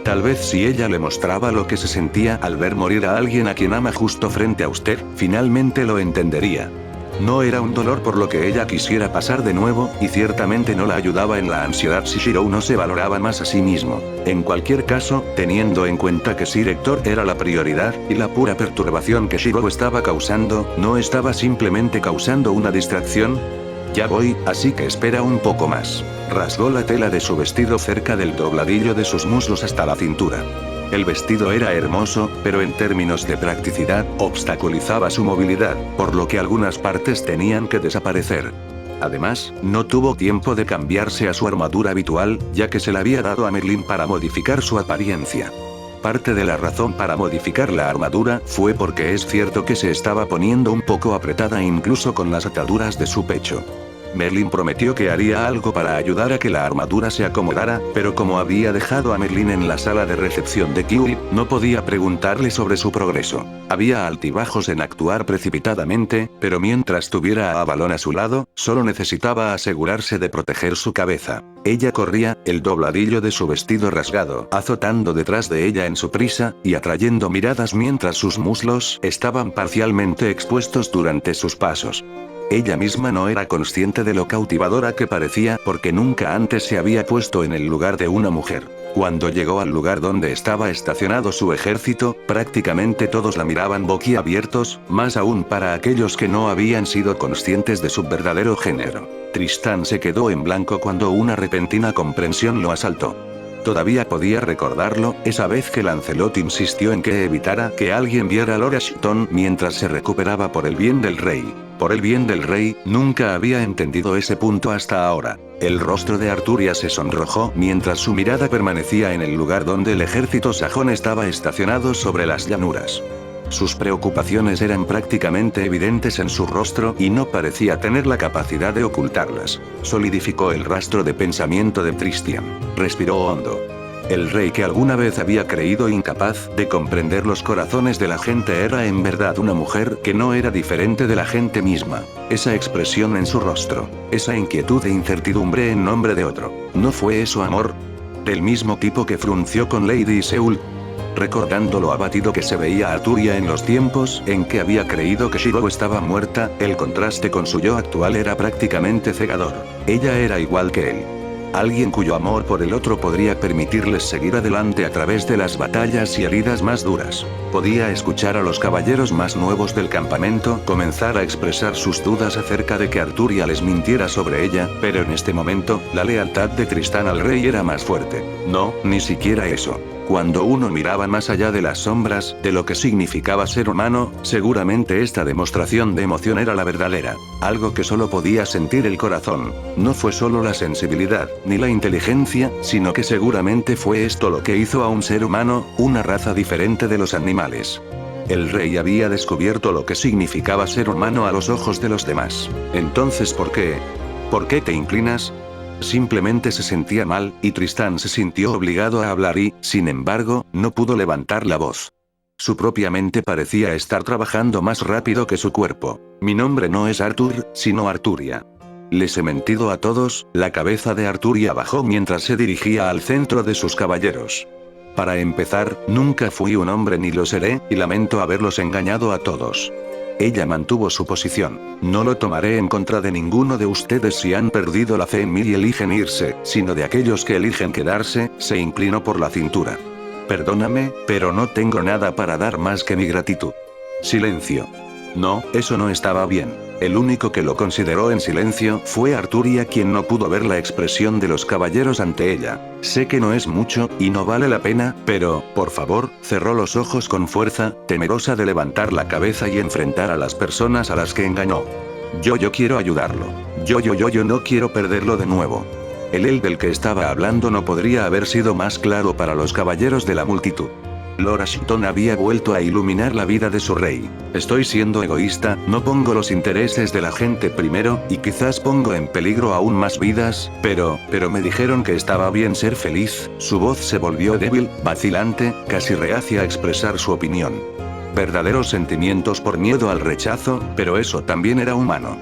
S1: Tal vez si ella le mostraba lo que se sentía al ver morir a alguien a quien ama justo frente a usted, finalmente lo entendería. No era un dolor por lo que ella quisiera pasar de nuevo, y ciertamente no la ayudaba en la ansiedad si Shirou no se valoraba más a sí mismo. En cualquier caso, teniendo en cuenta que Sir Hector era la prioridad, y la pura perturbación que Shirou estaba causando, ¿no estaba simplemente causando una distracción? Ya voy, así que espera un poco más. Rasgó la tela de su vestido cerca del dobladillo de sus muslos hasta la cintura. El vestido era hermoso, pero en términos de practicidad, obstaculizaba su movilidad, por lo que algunas partes tenían que desaparecer. Además, no tuvo tiempo de cambiarse a su armadura habitual, ya que se la había dado a Merlin para modificar su apariencia. Parte de la razón para modificar la armadura fue porque es cierto que se estaba poniendo un poco apretada incluso con las ataduras de su pecho. Merlin prometió que haría algo para ayudar a que la armadura se acomodara, pero como había dejado a Merlin en la sala de recepción de Kiwi, no podía preguntarle sobre su progreso. Había altibajos en actuar precipitadamente, pero mientras tuviera a Avalon a su lado, solo necesitaba asegurarse de proteger su cabeza. Ella corría, el dobladillo de su vestido rasgado, azotando detrás de ella en su prisa, y atrayendo miradas mientras sus muslos estaban parcialmente expuestos durante sus pasos. Ella misma no era consciente de lo cautivadora que parecía porque nunca antes se había puesto en el lugar de una mujer. Cuando llegó al lugar donde estaba estacionado su ejército, prácticamente todos la miraban boquiabiertos, más aún para aquellos que no habían sido conscientes de su verdadero género. Tristán se quedó en blanco cuando una repentina comprensión lo asaltó. Todavía podía recordarlo, esa vez que Lancelot insistió en que evitara que alguien viera a Lord Ashton mientras se recuperaba por el bien del rey. Por el bien del rey, nunca había entendido ese punto hasta ahora. El rostro de Arturia se sonrojó mientras su mirada permanecía en el lugar donde el ejército sajón estaba estacionado sobre las llanuras. Sus preocupaciones eran prácticamente evidentes en su rostro y no parecía tener la capacidad de ocultarlas. Solidificó el rastro de pensamiento de Tristian. Respiró hondo. El rey que alguna vez había creído incapaz de comprender los corazones de la gente era en verdad una mujer que no era diferente de la gente misma. Esa expresión en su rostro, esa inquietud e incertidumbre en nombre de otro. ¿No fue eso amor? Del mismo tipo que frunció con Lady Seul. Recordando lo abatido que se veía Arturia en los tiempos en que había creído que Shiro estaba muerta, el contraste con su yo actual era prácticamente cegador. Ella era igual que él. Alguien cuyo amor por el otro podría permitirles seguir adelante a través de las batallas y heridas más duras. Podía escuchar a los caballeros más nuevos del campamento comenzar a expresar sus dudas acerca de que Arturia les mintiera sobre ella, pero en este momento, la lealtad de Tristán al rey era más fuerte. No, ni siquiera eso. Cuando uno miraba más allá de las sombras, de lo que significaba ser humano, seguramente esta demostración de emoción era la verdadera. Algo que solo podía sentir el corazón. No fue solo la sensibilidad, ni la inteligencia, sino que seguramente fue esto lo que hizo a un ser humano, una raza diferente de los animales. El rey había descubierto lo que significaba ser humano a los ojos de los demás. Entonces, ¿por qué? ¿Por qué te inclinas? Simplemente se sentía mal, y Tristán se sintió obligado a hablar y, sin embargo, no pudo levantar la voz. Su propia mente parecía estar trabajando más rápido que su cuerpo. Mi nombre no es Arthur, sino Arturia. Les he mentido a todos. La cabeza de Arturia bajó mientras se dirigía al centro de sus caballeros. Para empezar, nunca fui un hombre ni lo seré, y lamento haberlos engañado a todos. Ella mantuvo su posición. No lo tomaré en contra de ninguno de ustedes si han perdido la fe en mí y eligen irse, sino de aquellos que eligen quedarse. Se inclinó por la cintura. Perdóname, pero no tengo nada para dar más que mi gratitud. Silencio. No, eso no estaba bien. El único que lo consideró en silencio fue Arturia, quien no pudo ver la expresión de los caballeros ante ella. Sé que no es mucho, y no vale la pena, pero, por favor, cerró los ojos con fuerza, temerosa de levantar la cabeza y enfrentar a las personas a las que engañó. Yo quiero ayudarlo. Yo no quiero perderlo de nuevo. El del que estaba hablando no podría haber sido más claro para los caballeros de la multitud. Lord Ashton había vuelto a iluminar la vida de su rey. Estoy siendo egoísta, no pongo los intereses de la gente primero, y quizás pongo en peligro aún más vidas, pero me dijeron que estaba bien ser feliz. Su voz se volvió débil, vacilante, casi reacia a expresar su opinión. Verdaderos sentimientos por miedo al rechazo, pero eso también era humano.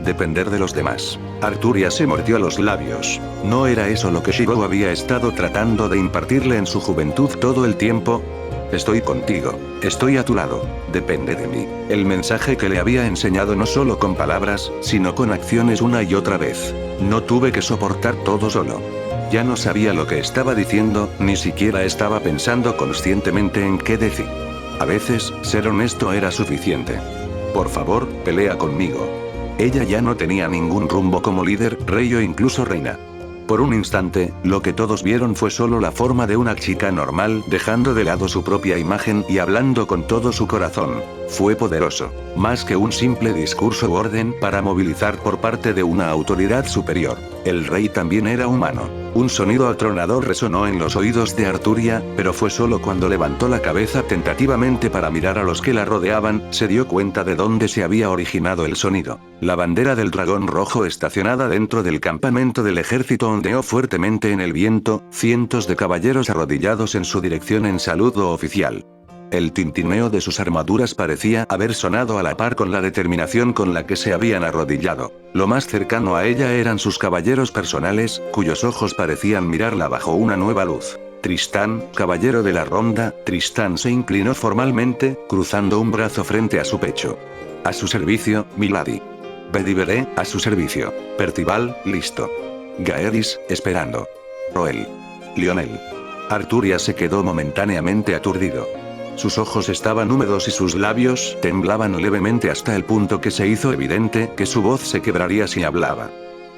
S1: Depender de los demás. Arturia se mordió los labios. ¿No era eso lo que Shiro había estado tratando de impartirle en su juventud todo el tiempo? Estoy contigo. Estoy a tu lado. Depende de mí. El mensaje que le había enseñado no solo con palabras, sino con acciones una y otra vez. No tuve que soportar todo solo. Ya no sabía lo que estaba diciendo, ni siquiera estaba pensando conscientemente en qué decir. A veces, ser honesto era suficiente. Por favor, pelea conmigo. Ella ya no tenía ningún rumbo como líder, rey o incluso reina. Por un instante, lo que todos vieron fue solo la forma de una chica normal, dejando de lado su propia imagen y hablando con todo su corazón. Fue poderoso. Más que un simple discurso u orden para movilizar por parte de una autoridad superior. El rey también era humano. Un sonido atronador resonó en los oídos de Arturia, pero fue solo cuando levantó la cabeza tentativamente para mirar a los que la rodeaban, se dio cuenta de dónde se había originado el sonido. La bandera del dragón rojo estacionada dentro del campamento del ejército ondeó fuertemente en el viento, cientos de caballeros arrodillados en su dirección en saludo oficial. El tintineo de sus armaduras parecía haber sonado a la par con la determinación con la que se habían arrodillado. Lo más cercano a ella eran sus caballeros personales, cuyos ojos parecían mirarla bajo una nueva luz. Tristán, caballero de la ronda. Tristán se inclinó formalmente, cruzando un brazo frente a su pecho. A su servicio, milady. Bedivere, a su servicio. Percival, listo. Gaeris, esperando. Roel. Lionel. Arturia se quedó momentáneamente aturdido. Sus ojos estaban húmedos y sus labios temblaban levemente hasta el punto que se hizo evidente que su voz se quebraría si hablaba.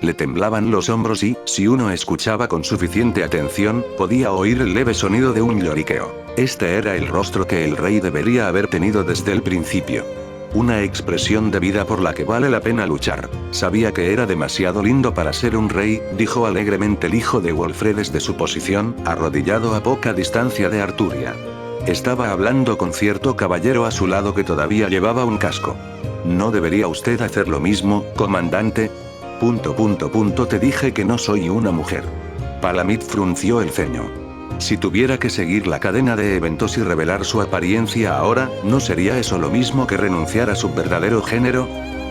S1: Le temblaban los hombros y, si uno escuchaba con suficiente atención, podía oír el leve sonido de un lloriqueo. Este era el rostro que el rey debería haber tenido desde el principio. Una expresión de vida por la que vale la pena luchar. Sabía que era demasiado lindo para ser un rey, dijo alegremente el hijo de Wolfred desde su posición, arrodillado a poca distancia de Arturia. Estaba hablando con cierto caballero a su lado que todavía llevaba un casco. ¿No debería usted hacer lo mismo, comandante? Te dije que no soy una mujer. Palamit frunció el ceño. Si tuviera que seguir la cadena de eventos y revelar su apariencia ahora, ¿no sería eso lo mismo que renunciar a su verdadero género?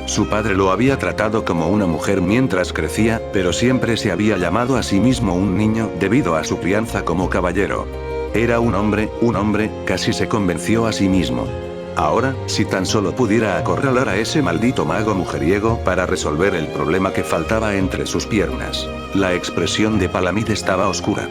S1: Su padre lo había tratado como una mujer mientras crecía, pero siempre se había llamado a sí mismo un niño debido a su crianza como caballero. Era un hombre, casi se convenció a sí mismo. Ahora, si tan solo pudiera acorralar a ese maldito mago mujeriego para resolver el problema que faltaba entre sus piernas. La expresión de Palamide estaba oscura.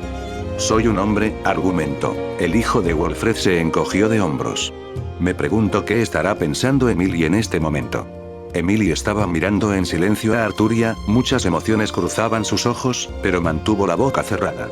S1: Soy un hombre, argumentó. El hijo de Wolfred se encogió de hombros. Me pregunto qué estará pensando Emily en este momento. Emily estaba mirando en silencio a Arturia, muchas emociones cruzaban sus ojos, pero mantuvo la boca cerrada.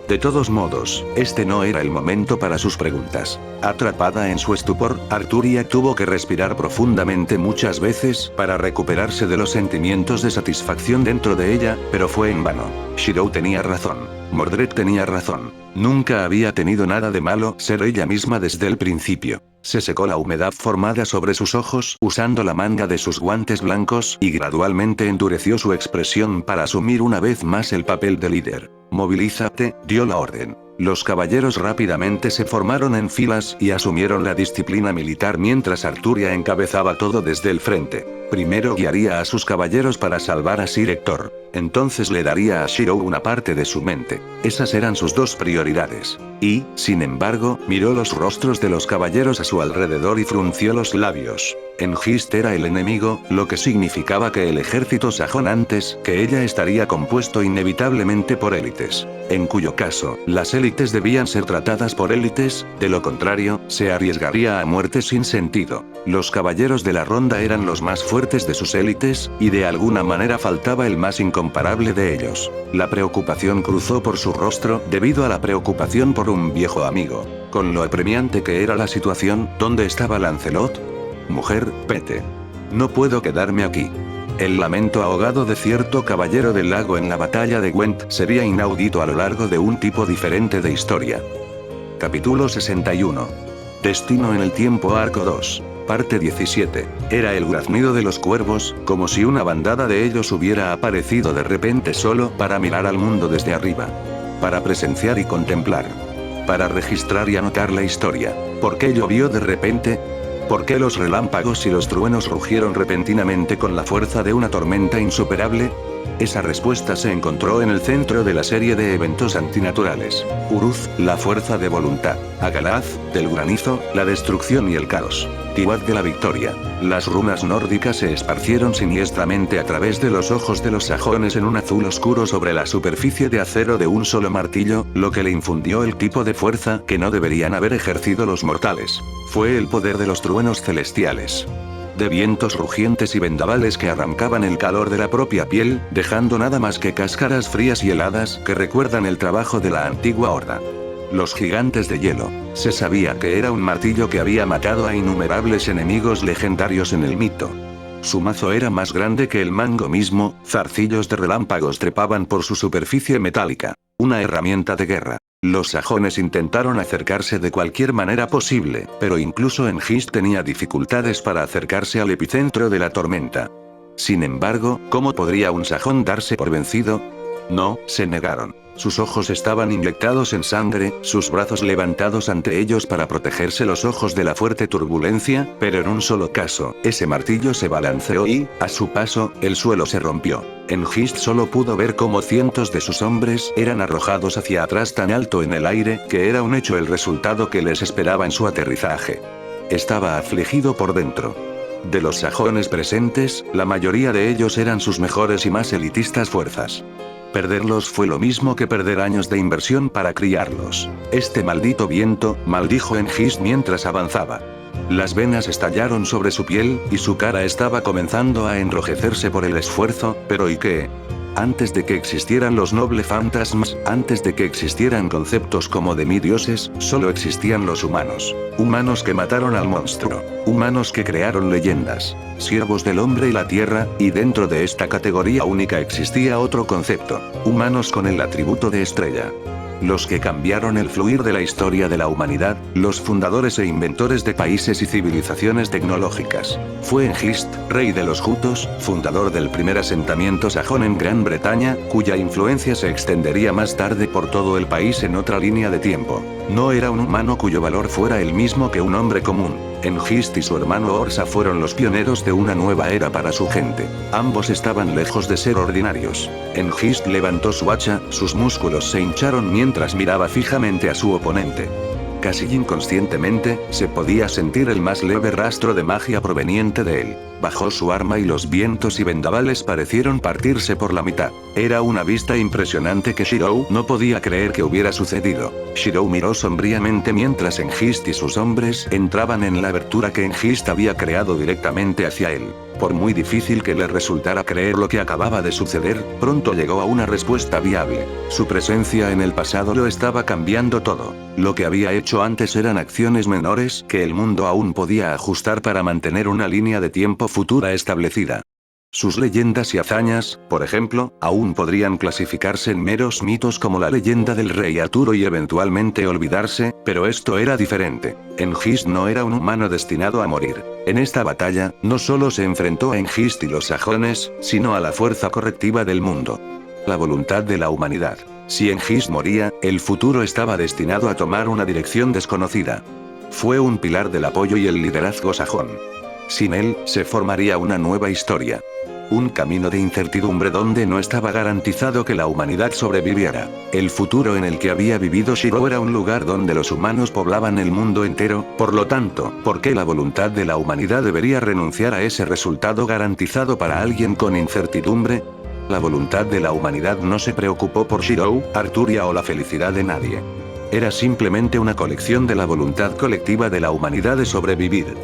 S1: De todos modos, este no era el momento para sus preguntas. Atrapada en su estupor, Arturia tuvo que respirar profundamente muchas veces para recuperarse de los sentimientos de satisfacción dentro de ella, pero fue en vano. Shirou tenía razón. Mordred tenía razón. Nunca había tenido nada de malo ser ella misma desde el principio. Se secó la humedad formada sobre sus ojos usando la manga de sus guantes blancos y gradualmente endureció su expresión para asumir una vez más el papel de líder. Movilízate, dio la orden. Los caballeros rápidamente se formaron en filas y asumieron la disciplina militar mientras Arturia encabezaba todo desde el frente. Primero guiaría a sus caballeros para salvar a Sir Hector. Entonces le daría a Shirou una parte de su mente. Esas eran sus dos prioridades. Y, sin embargo, miró los rostros de los caballeros a su alrededor y frunció los labios. Hengist era el enemigo, lo que significaba que el ejército sajón antes que ella estaría compuesto inevitablemente por élites. En cuyo caso, las élites debían ser tratadas por élites, de lo contrario, se arriesgaría a muerte sin sentido. Los caballeros de la ronda eran los más fuertes de sus élites, y de alguna manera faltaba el más incomparable de ellos. La preocupación cruzó por su rostro, debido a la preocupación por un viejo amigo. Con lo apremiante que era la situación, ¿dónde estaba Lancelot? Mujer, vete. No puedo quedarme aquí. El lamento ahogado de cierto caballero del lago en la batalla de Gwent sería inaudito a lo largo de un tipo diferente de historia. Capítulo 61. Destino en el tiempo Arco 2. Parte 17. Era el graznido de los cuervos, como si una bandada de ellos hubiera aparecido de repente solo para mirar al mundo desde arriba. Para presenciar y contemplar. Para registrar y anotar la historia. ¿Por qué llovió de repente? ¿Por qué los relámpagos y los truenos rugieron repentinamente con la fuerza de una tormenta insuperable? Esa respuesta se encontró en el centro de la serie de eventos antinaturales. Uruz, la fuerza de voluntad. Agalaz, del granizo, la destrucción y el caos. Tiwat de la victoria. Las runas nórdicas se esparcieron siniestramente a través de los ojos de los sajones en un azul oscuro sobre la superficie de acero de un solo martillo, lo que le infundió el tipo de fuerza que no deberían haber ejercido los mortales. Fue el poder de los truenos celestiales. De vientos rugientes y vendavales que arrancaban el calor de la propia piel, dejando nada más que cáscaras frías y heladas que recuerdan el trabajo de la antigua horda. Los gigantes de hielo. Se sabía que era un martillo que había matado a innumerables enemigos legendarios en el mito. Su mazo era más grande que el mango mismo, zarcillos de relámpagos trepaban por su superficie metálica. Una herramienta de guerra. Los sajones intentaron acercarse de cualquier manera posible, pero incluso Hengist tenía dificultades para acercarse al epicentro de la tormenta. Sin embargo, ¿cómo podría un sajón darse por vencido? No, se negaron. Sus ojos estaban inyectados en sangre, sus brazos levantados ante ellos para protegerse los ojos de la fuerte turbulencia, pero en un solo caso, ese martillo se balanceó y, a su paso, el suelo se rompió. Hengist solo pudo ver cómo cientos de sus hombres eran arrojados hacia atrás tan alto en el aire, que era un hecho el resultado que les esperaba en su aterrizaje. Estaba afligido por dentro. De los sajones presentes, la mayoría de ellos eran sus mejores y más elitistas fuerzas. Perderlos fue lo mismo que perder años de inversión para criarlos. Este maldito viento, maldijo Hengist mientras avanzaba. Las venas estallaron sobre su piel, y su cara estaba comenzando a enrojecerse por el esfuerzo, pero ¿y qué? Antes de que existieran los nobles fantasmas, antes de que existieran conceptos como demidioses, solo existían los humanos. Humanos que mataron al monstruo. Humanos que crearon leyendas. Siervos del hombre y la tierra, y dentro de esta categoría única existía otro concepto. Humanos con el atributo de estrella. los que cambiaron el fluir de la historia de la humanidad, los fundadores e inventores de países y civilizaciones tecnológicas. Fue Hengist, rey de los Jutos, fundador del primer asentamiento sajón en Gran Bretaña, cuya influencia se extendería más tarde por todo el país en otra línea de tiempo. No era un humano cuyo valor fuera el mismo que un hombre común. Hengist y su hermano Horsa fueron los pioneros de una nueva era para su gente. Ambos estaban lejos de ser ordinarios. Hengist levantó su hacha, sus músculos se hincharon mientras miraba fijamente a su oponente. Casi inconscientemente, se podía sentir el más leve rastro de magia proveniente de él. Bajó su arma y los vientos y vendavales parecieron partirse por la mitad. Era una vista impresionante que Shirou no podía creer que hubiera sucedido. Shirou miró sombríamente mientras Hengist y sus hombres entraban en la abertura que Hengist había creado directamente hacia él. Por muy difícil que le resultara creer lo que acababa de suceder, pronto llegó a una respuesta viable. Su presencia en el pasado lo estaba cambiando todo. Lo que había hecho antes eran acciones menores que el mundo aún podía ajustar para mantener una línea de tiempo futura establecida. Sus leyendas y hazañas, por ejemplo, aún podrían clasificarse en meros mitos como la leyenda del rey Arturo y eventualmente olvidarse, pero esto era diferente. Hengist no era un humano destinado a morir. En esta batalla, no solo se enfrentó a Hengist y los sajones, sino a la fuerza correctiva del mundo. La voluntad de la humanidad. Si Hengist moría, el futuro estaba destinado a tomar una dirección desconocida. Fue un pilar del apoyo y el liderazgo sajón. Sin él, se formaría una nueva historia. Un camino de incertidumbre donde no estaba garantizado que la humanidad sobreviviera. El futuro en el que había vivido Shirou era un lugar donde los humanos poblaban el mundo entero, por lo tanto, ¿por qué la voluntad de la humanidad debería renunciar a ese resultado garantizado para alguien con incertidumbre? La voluntad de la humanidad no se preocupó por Shirou, Arturia o la felicidad de nadie. Era simplemente una colección de la voluntad colectiva de la humanidad de sobrevivir.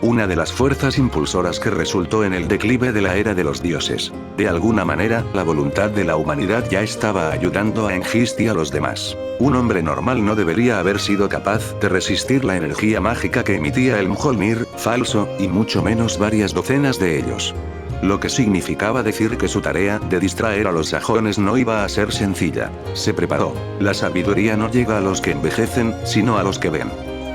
S1: Una de las fuerzas impulsoras que resultó en el declive de la era de los dioses. De alguna manera, la voluntad de la humanidad ya estaba ayudando a Hengist y a los demás. Un hombre normal no debería haber sido capaz de resistir la energía mágica que emitía el Mjolnir, falso, y mucho menos varias docenas de ellos. Lo que significaba decir que su tarea de distraer a los sajones no iba a ser sencilla. Se preparó. La sabiduría no llega a los que envejecen, sino a los que ven.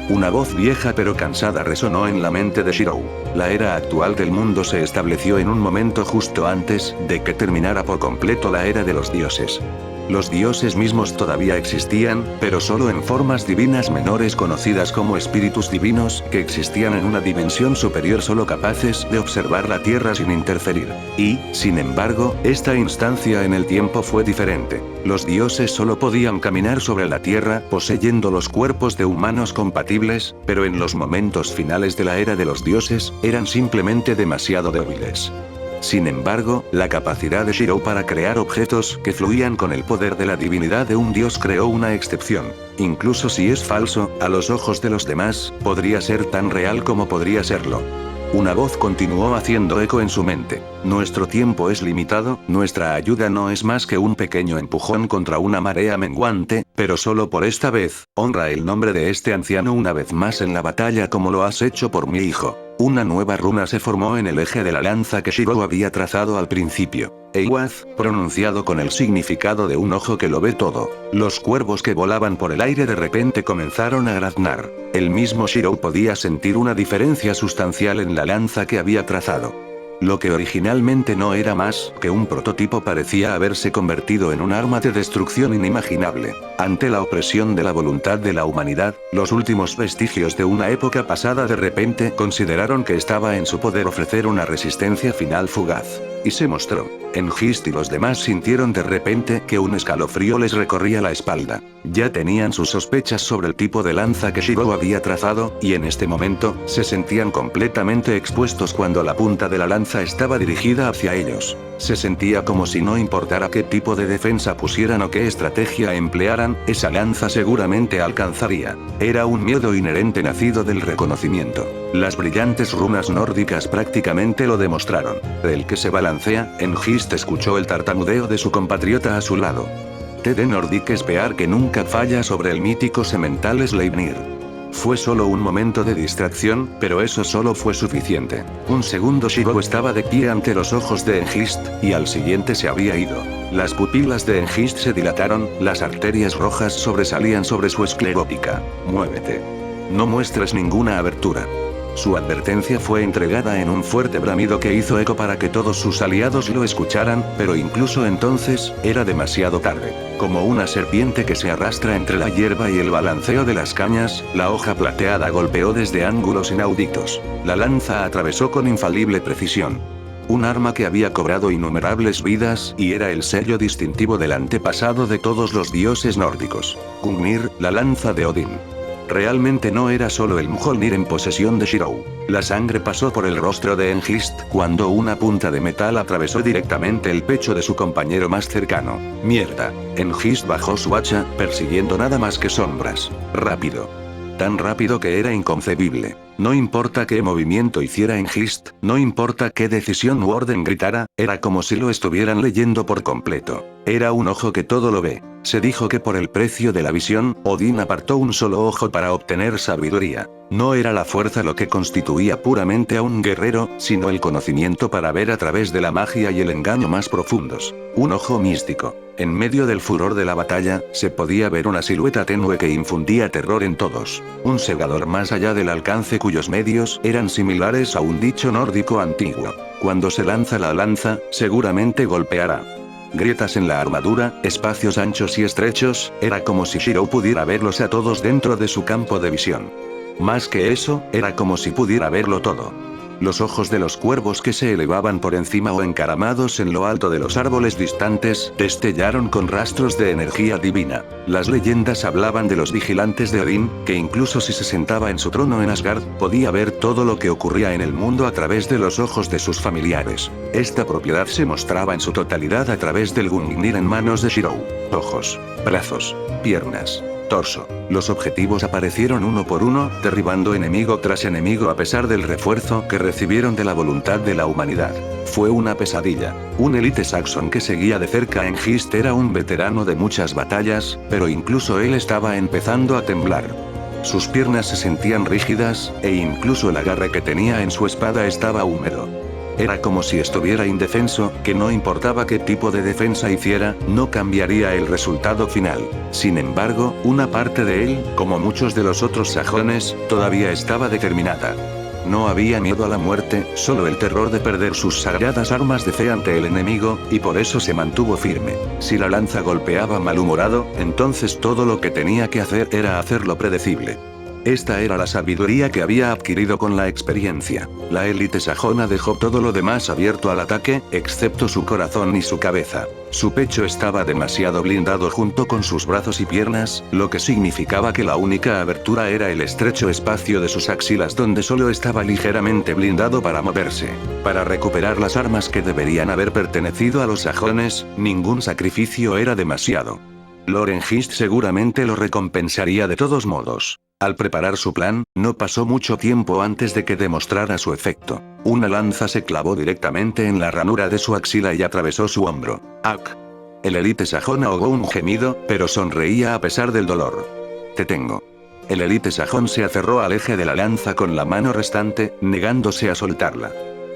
S1: Una voz vieja pero cansada resonó en la mente de Shirou. La era actual del mundo se estableció en un momento justo antes de que terminara por completo la era de los dioses. Los dioses mismos todavía existían, pero solo en formas divinas menores conocidas como espíritus divinos, que existían en una dimensión superior solo capaces de observar la Tierra sin interferir. Y, sin embargo, esta instancia en el tiempo fue diferente. Los dioses solo podían caminar sobre la Tierra poseyendo los cuerpos de humanos compatibles, pero en los momentos finales de la era de los dioses, eran simplemente demasiado débiles. Sin embargo, la capacidad de Shirou para crear objetos que fluían con el poder de la divinidad de un dios creó una excepción. Incluso si es falso, a los ojos de los demás, podría ser tan real como podría serlo. Una voz continuó haciendo eco en su mente. Nuestro tiempo es limitado, nuestra ayuda no es más que un pequeño empujón contra una marea menguante, pero solo por esta vez, honra el nombre de este anciano una vez más en la batalla como lo has hecho por mi hijo. Una nueva runa se formó en el eje de la lanza que Shirou había trazado al principio. Eiwaz, pronunciado con el significado de un ojo que lo ve todo. Los cuervos que volaban por el aire de repente comenzaron a graznar. El mismo Shirou podía sentir una diferencia sustancial en la lanza que había trazado. Lo que originalmente no era más que un prototipo parecía haberse convertido en un arma de destrucción inimaginable. Ante la opresión de la voluntad de la humanidad, los últimos vestigios de una época pasada de repente consideraron que estaba en su poder ofrecer una resistencia final fugaz. Y se mostró. Hengist y los demás sintieron de repente que un escalofrío les recorría la espalda. Ya tenían sus sospechas sobre el tipo de lanza que Shirou había trazado, y en este momento, se sentían completamente expuestos cuando la punta de la lanza estaba dirigida hacia ellos. Se sentía como si no importara qué tipo de defensa pusieran o qué estrategia emplearan, esa lanza seguramente alcanzaría. Era un miedo inherente nacido del reconocimiento. Las brillantes runas nórdicas prácticamente lo demostraron. El que se balancea, Hengist escuchó el tartamudeo de su compatriota a su lado. T de Nordic Spear que nunca falla sobre el mítico semental Sleipnir. Fue solo un momento de distracción, pero eso solo fue suficiente. Un segundo Shiro estaba de pie ante los ojos de Engist, y al siguiente se había ido. Las pupilas de Engist se dilataron, las arterias rojas sobresalían sobre su esclerótica. Muévete. No muestres ninguna abertura. Su advertencia fue entregada en un fuerte bramido que hizo eco para que todos sus aliados lo escucharan, pero incluso entonces, era demasiado tarde. Como una serpiente que se arrastra entre la hierba y el balanceo de las cañas, la hoja plateada golpeó desde ángulos inauditos. La lanza atravesó con infalible precisión. Un arma que había cobrado innumerables vidas y era el sello distintivo del antepasado de todos los dioses nórdicos. Gungnir, la lanza de Odín. Realmente no era solo el Mjolnir en posesión de Shiro. La sangre pasó por el rostro de Engist cuando una punta de metal atravesó directamente el pecho de su compañero más cercano. Mierda. Engist bajó su hacha, persiguiendo nada más que sombras. Rápido. Tan rápido que era inconcebible. No importa qué movimiento hiciera Engist, no importa qué decisión u orden gritara, era como si lo estuvieran leyendo por completo. Era un ojo que todo lo ve. Se dijo que por el precio de la visión, Odín apartó un solo ojo para obtener sabiduría. No era la fuerza lo que constituía puramente a un guerrero, sino el conocimiento para ver a través de la magia y el engaño más profundos. Un ojo místico. En medio del furor de la batalla, se podía ver una silueta tenue que infundía terror en todos. Un segador más allá del alcance cuyos medios eran similares a un dicho nórdico antiguo. Cuando se lanza la lanza, seguramente golpeará. Grietas en la armadura, espacios anchos y estrechos, era como si Shiro pudiera verlos a todos dentro de su campo de visión. Más que eso, era como si pudiera verlo todo. Los ojos de los cuervos que se elevaban por encima o encaramados en lo alto de los árboles distantes, destellaron con rastros de energía divina. Las leyendas hablaban de los vigilantes de Odín, que incluso si se sentaba en su trono en Asgard, podía ver todo lo que ocurría en el mundo a través de los ojos de sus familiares. Esta propiedad se mostraba en su totalidad a través del Gungnir en manos de Shiro. Ojos, brazos, piernas, torso. Los objetivos aparecieron uno por uno, derribando enemigo tras enemigo a pesar del refuerzo que recibieron de la voluntad de la humanidad. Fue una pesadilla. Un élite saxon que seguía de cerca a Engist era un veterano de muchas batallas, pero incluso él estaba empezando a temblar. Sus piernas se sentían rígidas, e incluso el agarre que tenía en su espada estaba húmedo. Era como si estuviera indefenso, que no importaba qué tipo de defensa hiciera, no cambiaría el resultado final. Sin embargo, una parte de él, como muchos de los otros sajones, todavía estaba determinada. No había miedo a la muerte, solo el terror de perder sus sagradas armas de fe ante el enemigo, y por eso se mantuvo firme. Si la lanza golpeaba malhumorado, entonces todo lo que tenía que hacer era hacerlo predecible. Esta era la sabiduría que había adquirido con la experiencia. La élite sajona dejó todo lo demás abierto al ataque, excepto su corazón y su cabeza. Su pecho estaba demasiado blindado junto con sus brazos y piernas, lo que significaba que la única abertura era el estrecho espacio de sus axilas donde solo estaba ligeramente blindado para moverse. Para recuperar las armas que deberían haber pertenecido a los sajones, ningún sacrificio era demasiado. Lord Engist seguramente lo recompensaría de todos modos. Al preparar su plan, no pasó mucho tiempo antes de que demostrara su efecto. Una lanza se clavó directamente en la ranura de su axila y atravesó su hombro. ¡Ak! El élite sajón ahogó un gemido, pero sonreía a pesar del dolor. Te tengo. El élite sajón se aferró al eje de la lanza con la mano restante, negándose a soltarla.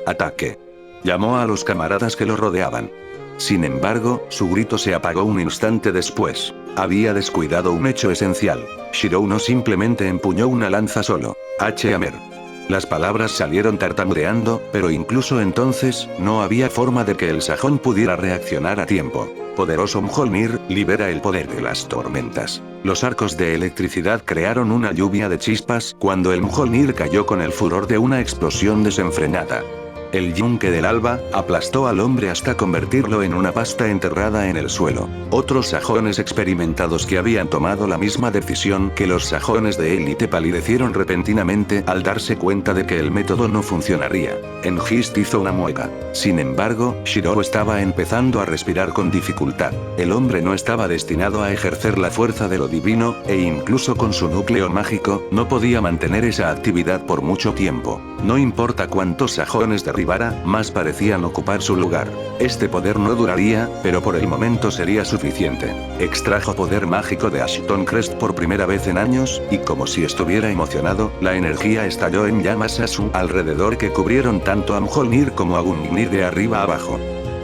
S1: ¡Ataque! Llamó a los camaradas que lo rodeaban. Sin embargo, su grito se apagó un instante después. Había descuidado un hecho esencial. Shiro no simplemente empuñó una lanza solo. H-Hammer. Las palabras salieron tartamudeando, pero incluso entonces, no había forma de que el sajón pudiera reaccionar a tiempo. Poderoso Mjolnir, libera el poder de las tormentas. Los arcos de electricidad crearon una lluvia de chispas cuando el Mjolnir cayó con el furor de una explosión desenfrenada. El yunque del alba aplastó al hombre hasta convertirlo en una pasta enterrada en el suelo. Otros sajones experimentados que habían tomado la misma decisión que los sajones de élite palidecieron repentinamente al darse cuenta de que el método no funcionaría. Engist hizo una mueca. Sin embargo, Shiro estaba empezando a respirar con dificultad. El hombre no estaba destinado a ejercer la fuerza de lo divino, e incluso con su núcleo mágico, no podía mantener esa actividad por mucho tiempo. No importa cuántos sajones derribara, más parecían ocupar su lugar. Este poder no duraría, pero por el momento sería suficiente. Extrajo poder mágico de Ashton Crest por primera vez en años, y como si estuviera emocionado, la energía estalló en llamas a su alrededor que cubrieron tanto a Mjolnir como a Gungnir de arriba a abajo.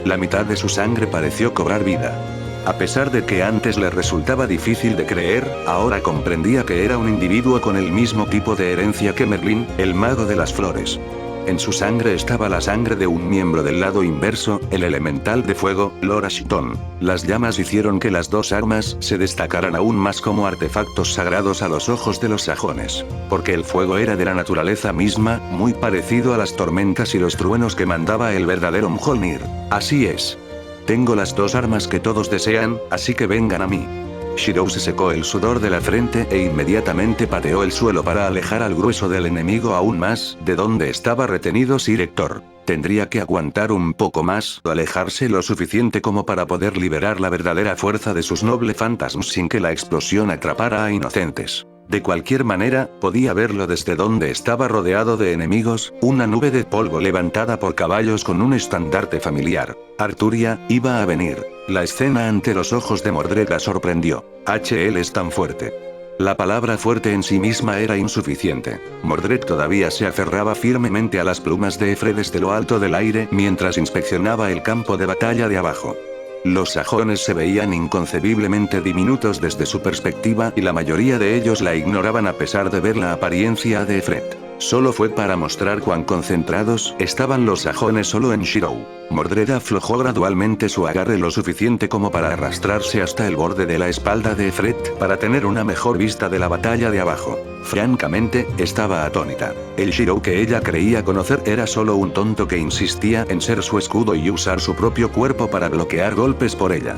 S1: La mitad de su sangre pareció cobrar vida. A pesar de que antes le resultaba difícil de creer, ahora comprendía que era un individuo con el mismo tipo de herencia que Merlín, el mago de las flores. En su sangre estaba la sangre de un miembro del lado inverso, el elemental de fuego, Lord Ashton. Las llamas hicieron que las dos armas se destacaran aún más como artefactos sagrados a los ojos de los sajones. Porque el fuego era de la naturaleza misma, muy parecido a las tormentas y los truenos que mandaba el verdadero Mjolnir. Así es. Tengo las dos armas que todos desean, así que vengan a mí. Shirou se secó el sudor de la frente e inmediatamente pateó el suelo para alejar al grueso del enemigo aún más, de donde estaba retenido Sir Hector. Tendría que aguantar un poco más o alejarse lo suficiente como para poder liberar la verdadera fuerza de sus nobles fantasmas sin que la explosión atrapara a inocentes. De cualquier manera, podía verlo desde donde estaba rodeado de enemigos, una nube de polvo levantada por caballos con un estandarte familiar. Arturia, iba a venir. La escena ante los ojos de Mordred la sorprendió. Él es tan fuerte. La palabra fuerte en sí misma era insuficiente. Mordred todavía se aferraba firmemente a las plumas de Efred desde lo alto del aire mientras inspeccionaba el campo de batalla de abajo. Los sajones se veían inconcebiblemente diminutos desde su perspectiva y la mayoría de ellos la ignoraban a pesar de ver la apariencia de Efred. Solo fue para mostrar cuán concentrados estaban los sajones solo en Shirou. Mordred aflojó gradualmente su agarre lo suficiente como para arrastrarse hasta el borde de la espalda de Efred para tener una mejor vista de la batalla de abajo. Francamente, estaba atónita. El Shirou que ella creía conocer era solo un tonto que insistía en ser su escudo y usar su propio cuerpo para bloquear golpes por ella.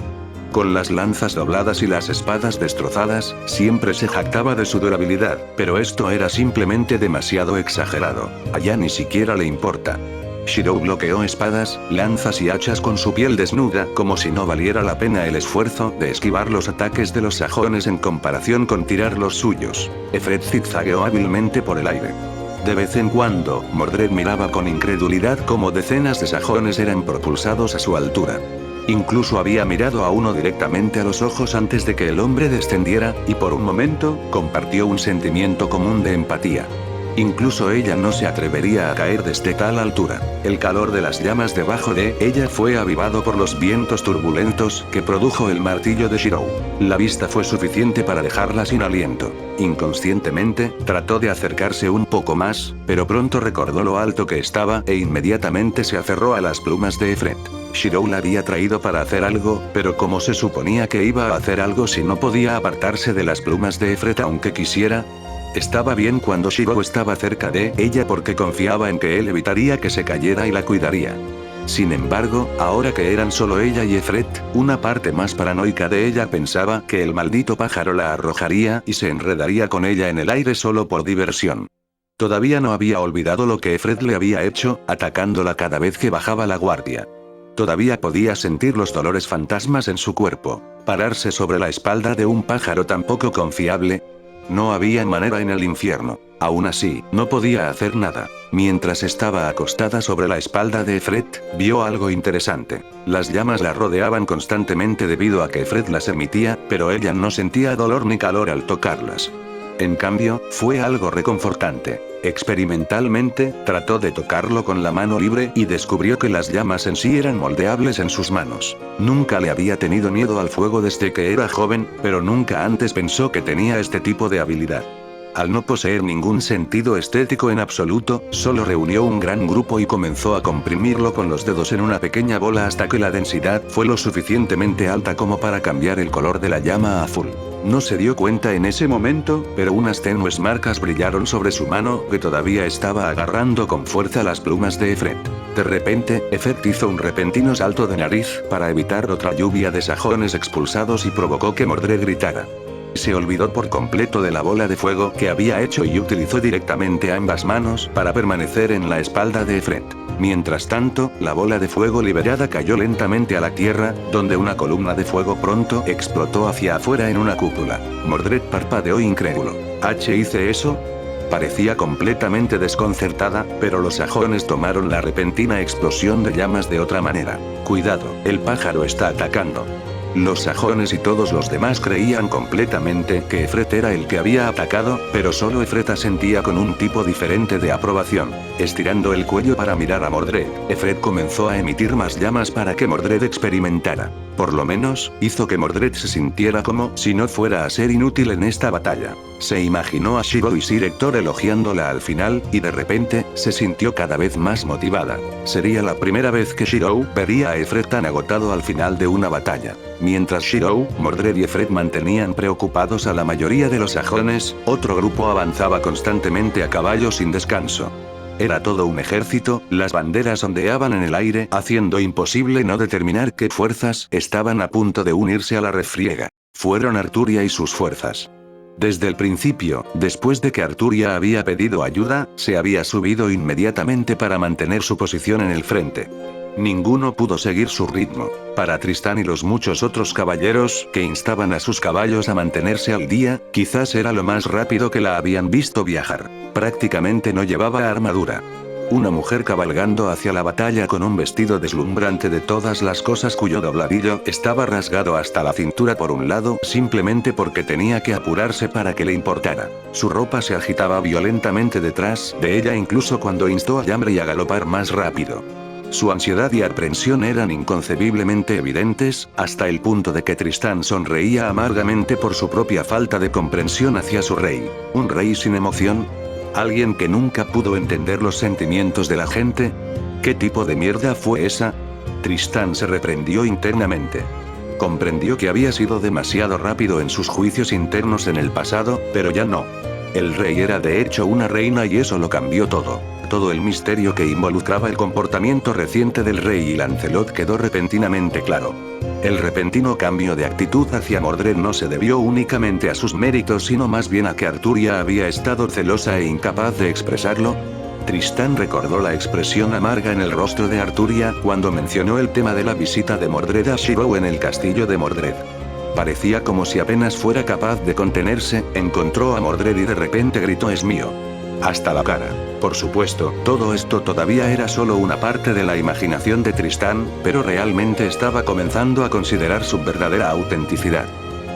S1: Con las lanzas dobladas y las espadas destrozadas, siempre se jactaba de su durabilidad, pero esto era simplemente demasiado exagerado. A ella ni siquiera le importa. Shirou bloqueó espadas, lanzas y hachas con su piel desnuda, como si no valiera la pena el esfuerzo de esquivar los ataques de los sajones en comparación con tirar los suyos. Efred zigzagueó hábilmente por el aire. De vez en cuando, Mordred miraba con incredulidad cómo decenas de sajones eran propulsados a su altura. Incluso había mirado a uno directamente a los ojos antes de que el hombre descendiera, y por un momento, compartió un sentimiento común de empatía. Incluso ella no se atrevería a caer desde tal altura. El calor de las llamas debajo de ella fue avivado por los vientos turbulentos que produjo el martillo de Shirou. La vista fue suficiente para dejarla sin aliento. Inconscientemente, trató de acercarse un poco más, pero pronto recordó lo alto que estaba e inmediatamente se aferró a las plumas de Efred. Shirou la había traído para hacer algo, pero ¿cómo se suponía que iba a hacer algo si no podía apartarse de las plumas de Efred aunque quisiera? Estaba bien cuando Shirou estaba cerca de ella porque confiaba en que él evitaría que se cayera y la cuidaría. Sin embargo, ahora que eran solo ella y Efred, una parte más paranoica de ella pensaba que el maldito pájaro la arrojaría y se enredaría con ella en el aire solo por diversión. Todavía no había olvidado lo que Efred le había hecho, atacándola cada vez que bajaba la guardia. Todavía podía sentir los dolores fantasmas en su cuerpo. Pararse sobre la espalda de un pájaro tan poco confiable. No había manera en el infierno. Aún así, no podía hacer nada. Mientras estaba acostada sobre la espalda de Efred, vio algo interesante. Las llamas la rodeaban constantemente debido a que Efred las emitía, pero ella no sentía dolor ni calor al tocarlas. En cambio, fue algo reconfortante. Experimentalmente, trató de tocarlo con la mano libre y descubrió que las llamas en sí eran moldeables en sus manos. Nunca le había tenido miedo al fuego desde que era joven, pero nunca antes pensó que tenía este tipo de habilidad. Al no poseer ningún sentido estético en absoluto, solo reunió un gran grupo y comenzó a comprimirlo con los dedos en una pequeña bola hasta que la densidad fue lo suficientemente alta como para cambiar el color de la llama a azul. No se dio cuenta en ese momento, pero unas tenues marcas brillaron sobre su mano que todavía estaba agarrando con fuerza las plumas de Efred. De repente, Efred hizo un repentino salto de nariz para evitar otra lluvia de sajones expulsados y provocó que Mordred gritara. Se olvidó por completo de la bola de fuego que había hecho y utilizó directamente ambas manos para permanecer en la espalda de Efred. Mientras tanto, la bola de fuego liberada cayó lentamente a la tierra, donde una columna de fuego pronto explotó hacia afuera en una cúpula. Mordred parpadeó incrédulo. ¿Hice eso? Parecía completamente desconcertada, pero los sajones tomaron la repentina explosión de llamas de otra manera. Cuidado, el pájaro está atacando. Los sajones y todos los demás creían completamente que Efret era el que había atacado, pero solo Efret asentía con un tipo diferente de aprobación. Estirando el cuello para mirar a Mordred, Efret comenzó a emitir más llamas para que Mordred experimentara. Por lo menos, hizo que Mordred se sintiera como si no fuera a ser inútil en esta batalla. Se imaginó a Shiro y Sir Hector elogiándola al final, y de repente, se sintió cada vez más motivada. Sería la primera vez que Shiro vería a Efret tan agotado al final de una batalla. Mientras Shiro, Mordred y Efret mantenían preocupados a la mayoría de los sajones, otro grupo avanzaba constantemente a caballo sin descanso. Era todo un ejército, las banderas ondeaban en el aire, haciendo imposible no determinar qué fuerzas estaban a punto de unirse a la refriega. Fueron Arturia y sus fuerzas. Desde el principio, después de que Arturia había pedido ayuda, se había subido inmediatamente para mantener su posición en el frente. Ninguno pudo seguir su ritmo. Para Tristán y los muchos otros caballeros que instaban a sus caballos a mantenerse al día, quizás era lo más rápido que la habían visto viajar. Prácticamente no llevaba armadura. Una mujer cabalgando hacia la batalla con un vestido deslumbrante de todas las cosas cuyo dobladillo estaba rasgado hasta la cintura por un lado simplemente porque tenía que apurarse para que le importara. Su ropa se agitaba violentamente detrás de ella incluso cuando instó a Yambre a galopar más rápido. Su ansiedad y aprensión eran inconcebiblemente evidentes, hasta el punto de que Tristán sonreía amargamente por su propia falta de comprensión hacia su rey. ¿Un rey sin emoción? ¿Alguien que nunca pudo entender los sentimientos de la gente? ¿Qué tipo de mierda fue esa? Tristán se reprendió internamente. Comprendió que había sido demasiado rápido en sus juicios internos en el pasado, pero ya no. El rey era de hecho una reina y eso lo cambió todo. Todo el misterio que involucraba el comportamiento reciente del rey y Lancelot quedó repentinamente claro. El repentino cambio de actitud hacia Mordred no se debió únicamente a sus méritos sino más bien a que Arturia había estado celosa e incapaz de expresarlo. Tristán recordó la expresión amarga en el rostro de Arturia cuando mencionó el tema de la visita de Mordred a Shiro en el castillo de Mordred. Parecía como si apenas fuera capaz de contenerse, encontró a Mordred y de repente gritó: «Es mío». Hasta la cara. Por supuesto, todo esto todavía era solo una parte de la imaginación de Tristán, pero realmente estaba comenzando a considerar su verdadera autenticidad.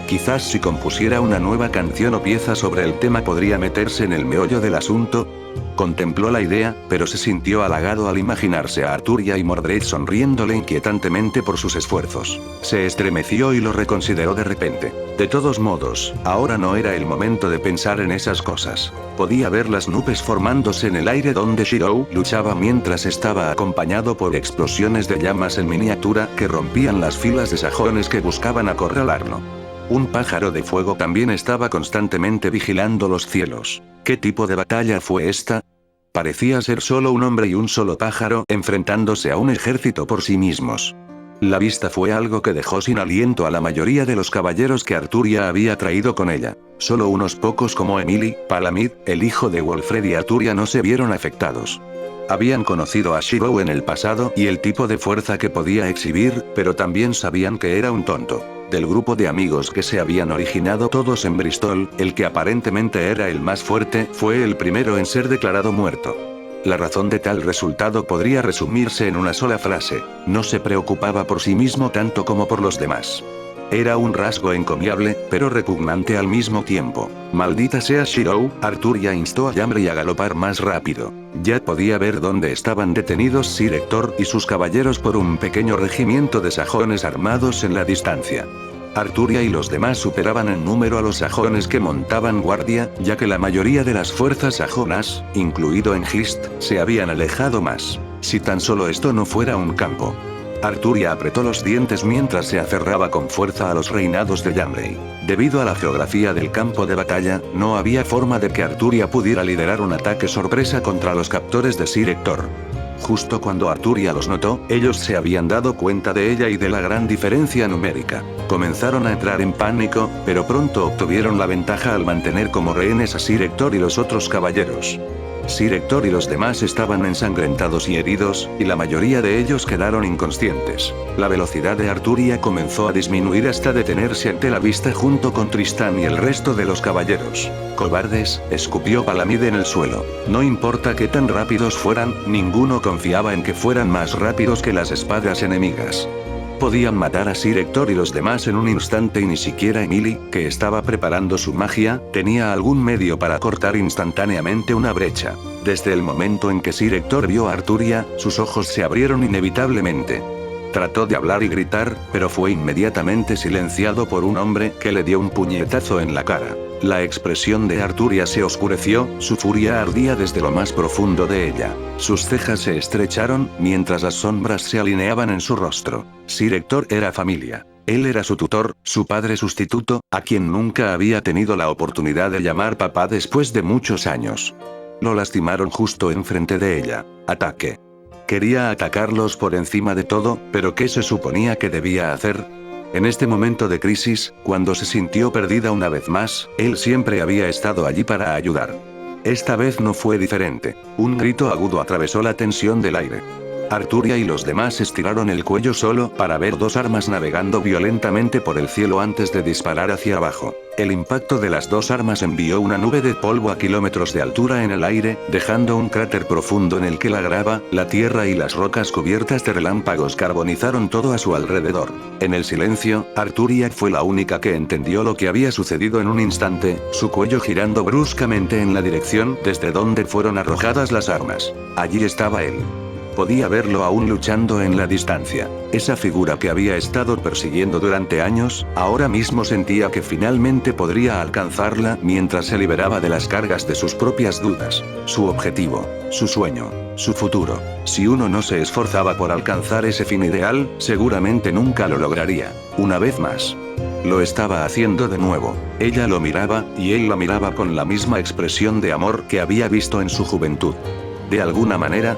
S1: Quizás si compusiera una nueva canción o pieza sobre el tema podría meterse en el meollo del asunto. Contempló la idea, pero se sintió halagado al imaginarse a Arturia y Mordred sonriéndole inquietantemente por sus esfuerzos. Se estremeció y lo reconsideró de repente. De todos modos, ahora no era el momento de pensar en esas cosas. Podía ver las nubes formándose en el aire donde Shiro luchaba mientras estaba acompañado por explosiones de llamas en miniatura que rompían las filas de sajones que buscaban acorralarlo. Un pájaro de fuego también estaba constantemente vigilando los cielos. ¿Qué tipo de batalla fue esta? Parecía ser solo un hombre y un solo pájaro enfrentándose a un ejército por sí mismos. La vista fue algo que dejó sin aliento a la mayoría de los caballeros que Arturia había traído con ella. Solo unos pocos como Emily, Palamid, el hijo de Wolfred y Arturia no se vieron afectados. Habían conocido a Shiro en el pasado y el tipo de fuerza que podía exhibir, pero también sabían que era un tonto. Del grupo de amigos que se habían originado todos en Bristol, el que aparentemente era el más fuerte, fue el primero en ser declarado muerto. La razón de tal resultado podría resumirse en una sola frase: no se preocupaba por sí mismo tanto como por los demás. Era un rasgo encomiable, pero repugnante al mismo tiempo. Maldita sea Shiro, Arturia instó a Yambre a galopar más rápido. Ya podía ver dónde estaban detenidos Sir Hector y sus caballeros por un pequeño regimiento de sajones armados en la distancia. Arturia y los demás superaban en número a los sajones que montaban guardia, ya que la mayoría de las fuerzas sajonas, incluido Hengist, se habían alejado más. Si tan solo esto no fuera un campo. Arturia apretó los dientes mientras se aferraba con fuerza a los reinados de Yambre. Debido a la geografía del campo de batalla, no había forma de que Arturia pudiera liderar un ataque sorpresa contra los captores de Sir Hector. Justo cuando Arturia los notó, ellos se habían dado cuenta de ella y de la gran diferencia numérica. Comenzaron a entrar en pánico, pero pronto obtuvieron la ventaja al mantener como rehenes a Sir Hector y los otros caballeros. Sir Hector y los demás estaban ensangrentados y heridos, y la mayoría de ellos quedaron inconscientes. La velocidad de Arturia comenzó a disminuir hasta detenerse ante la vista junto con Tristán y el resto de los caballeros. «Cobardes», escupió Palamide en el suelo. No importa qué tan rápidos fueran, ninguno confiaba en que fueran más rápidos que las espadas enemigas. Podían matar a Sir Hector y los demás en un instante y ni siquiera Emily, que estaba preparando su magia, tenía algún medio para cortar instantáneamente una brecha. Desde el momento en que Sir Hector vio a Arturia, sus ojos se abrieron inevitablemente. Trató de hablar y gritar, pero fue inmediatamente silenciado por un hombre que le dio un puñetazo en la cara. La expresión de Arturia se oscureció, su furia ardía desde lo más profundo de ella. Sus cejas se estrecharon, mientras las sombras se alineaban en su rostro. Sir Hector era familia. Él era su tutor, su padre sustituto, a quien nunca había tenido la oportunidad de llamar papá después de muchos años. Lo lastimaron justo enfrente de ella. Ataque. Quería atacarlos por encima de todo, pero ¿qué se suponía que debía hacer? En este momento de crisis, cuando se sintió perdida una vez más, él siempre había estado allí para ayudar. Esta vez no fue diferente. Un grito agudo atravesó la tensión del aire. Arturia y los demás estiraron el cuello solo para ver dos armas navegando violentamente por el cielo antes de disparar hacia abajo. El impacto de las dos armas envió una nube de polvo a kilómetros de altura en el aire, dejando un cráter profundo en el que la grava, la tierra y las rocas cubiertas de relámpagos carbonizaron todo a su alrededor. En el silencio, Arturia fue la única que entendió lo que había sucedido en un instante, su cuello girando bruscamente en la dirección desde donde fueron arrojadas las armas. Allí estaba él. Podía verlo aún luchando en la distancia. Esa figura que había estado persiguiendo durante años, ahora mismo sentía que finalmente podría alcanzarla mientras se liberaba de las cargas de sus propias dudas. Su objetivo, su sueño, su futuro. Si uno no se esforzaba por alcanzar ese fin ideal, seguramente nunca lo lograría. Una vez más. Lo estaba haciendo de nuevo. Ella lo miraba, y él la miraba con la misma expresión de amor que había visto en su juventud. De alguna manera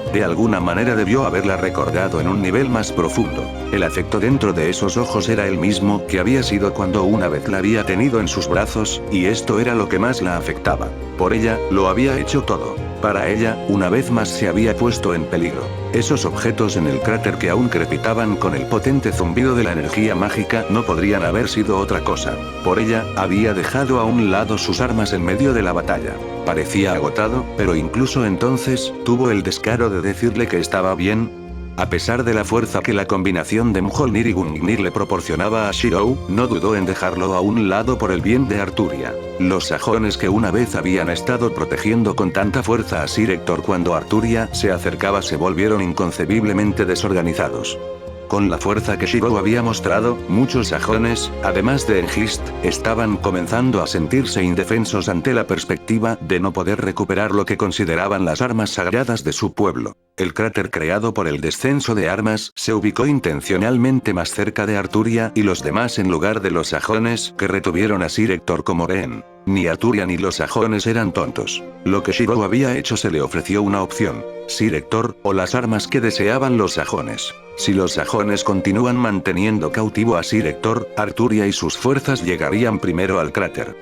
S1: debió haberla recordado en un nivel más profundo. El afecto dentro de esos ojos era el mismo que había sido cuando una vez la había tenido en sus brazos, y esto era lo que más la afectaba. Por ella, lo había hecho todo. Para ella, una vez más se había puesto en peligro. Esos objetos en el cráter que aún crepitaban con el potente zumbido de la energía mágica no podrían haber sido otra cosa. Por ella, había dejado a un lado sus armas en medio de la batalla. Parecía agotado, pero incluso entonces, tuvo el descaro de decirle que estaba bien. A pesar de la fuerza que la combinación de Mjolnir y Gungnir le proporcionaba a Shirou, no dudó en dejarlo a un lado por el bien de Arturia. Los sajones que una vez habían estado protegiendo con tanta fuerza a Sir Hector cuando Arturia se acercaba se volvieron inconcebiblemente desorganizados. Con la fuerza que Shirou había mostrado, muchos sajones, además de Engist, estaban comenzando a sentirse indefensos ante la perspectiva de no poder recuperar lo que consideraban las armas sagradas de su pueblo. El cráter creado por el descenso de armas se ubicó intencionalmente más cerca de Arturia y los demás en lugar de los sajones que retuvieron a Sir Hector como rehén. Ni Arturia ni los sajones eran tontos. Lo que Shirou había hecho se le ofreció una opción. Sir Hector, o las armas que deseaban los sajones. Si los sajones continúan manteniendo cautivo a Sir Hector, Arturia y sus fuerzas llegarían primero al cráter.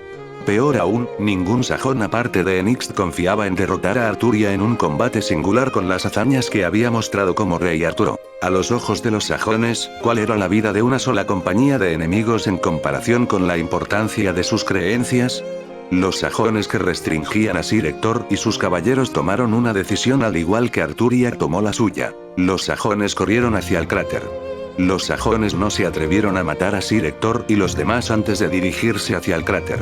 S1: Peor aún, ningún sajón aparte de Enixt confiaba en derrotar a Arturia en un combate singular con las hazañas que había mostrado como rey Arturo. A los ojos de los sajones, ¿cuál era la vida de una sola compañía de enemigos en comparación con la importancia de sus creencias? Los sajones que restringían a Sir Hector y sus caballeros tomaron una decisión al igual que Arturia tomó la suya. Los sajones corrieron hacia el cráter. Los sajones no se atrevieron a matar a Sir Hector y los demás antes de dirigirse hacia el cráter.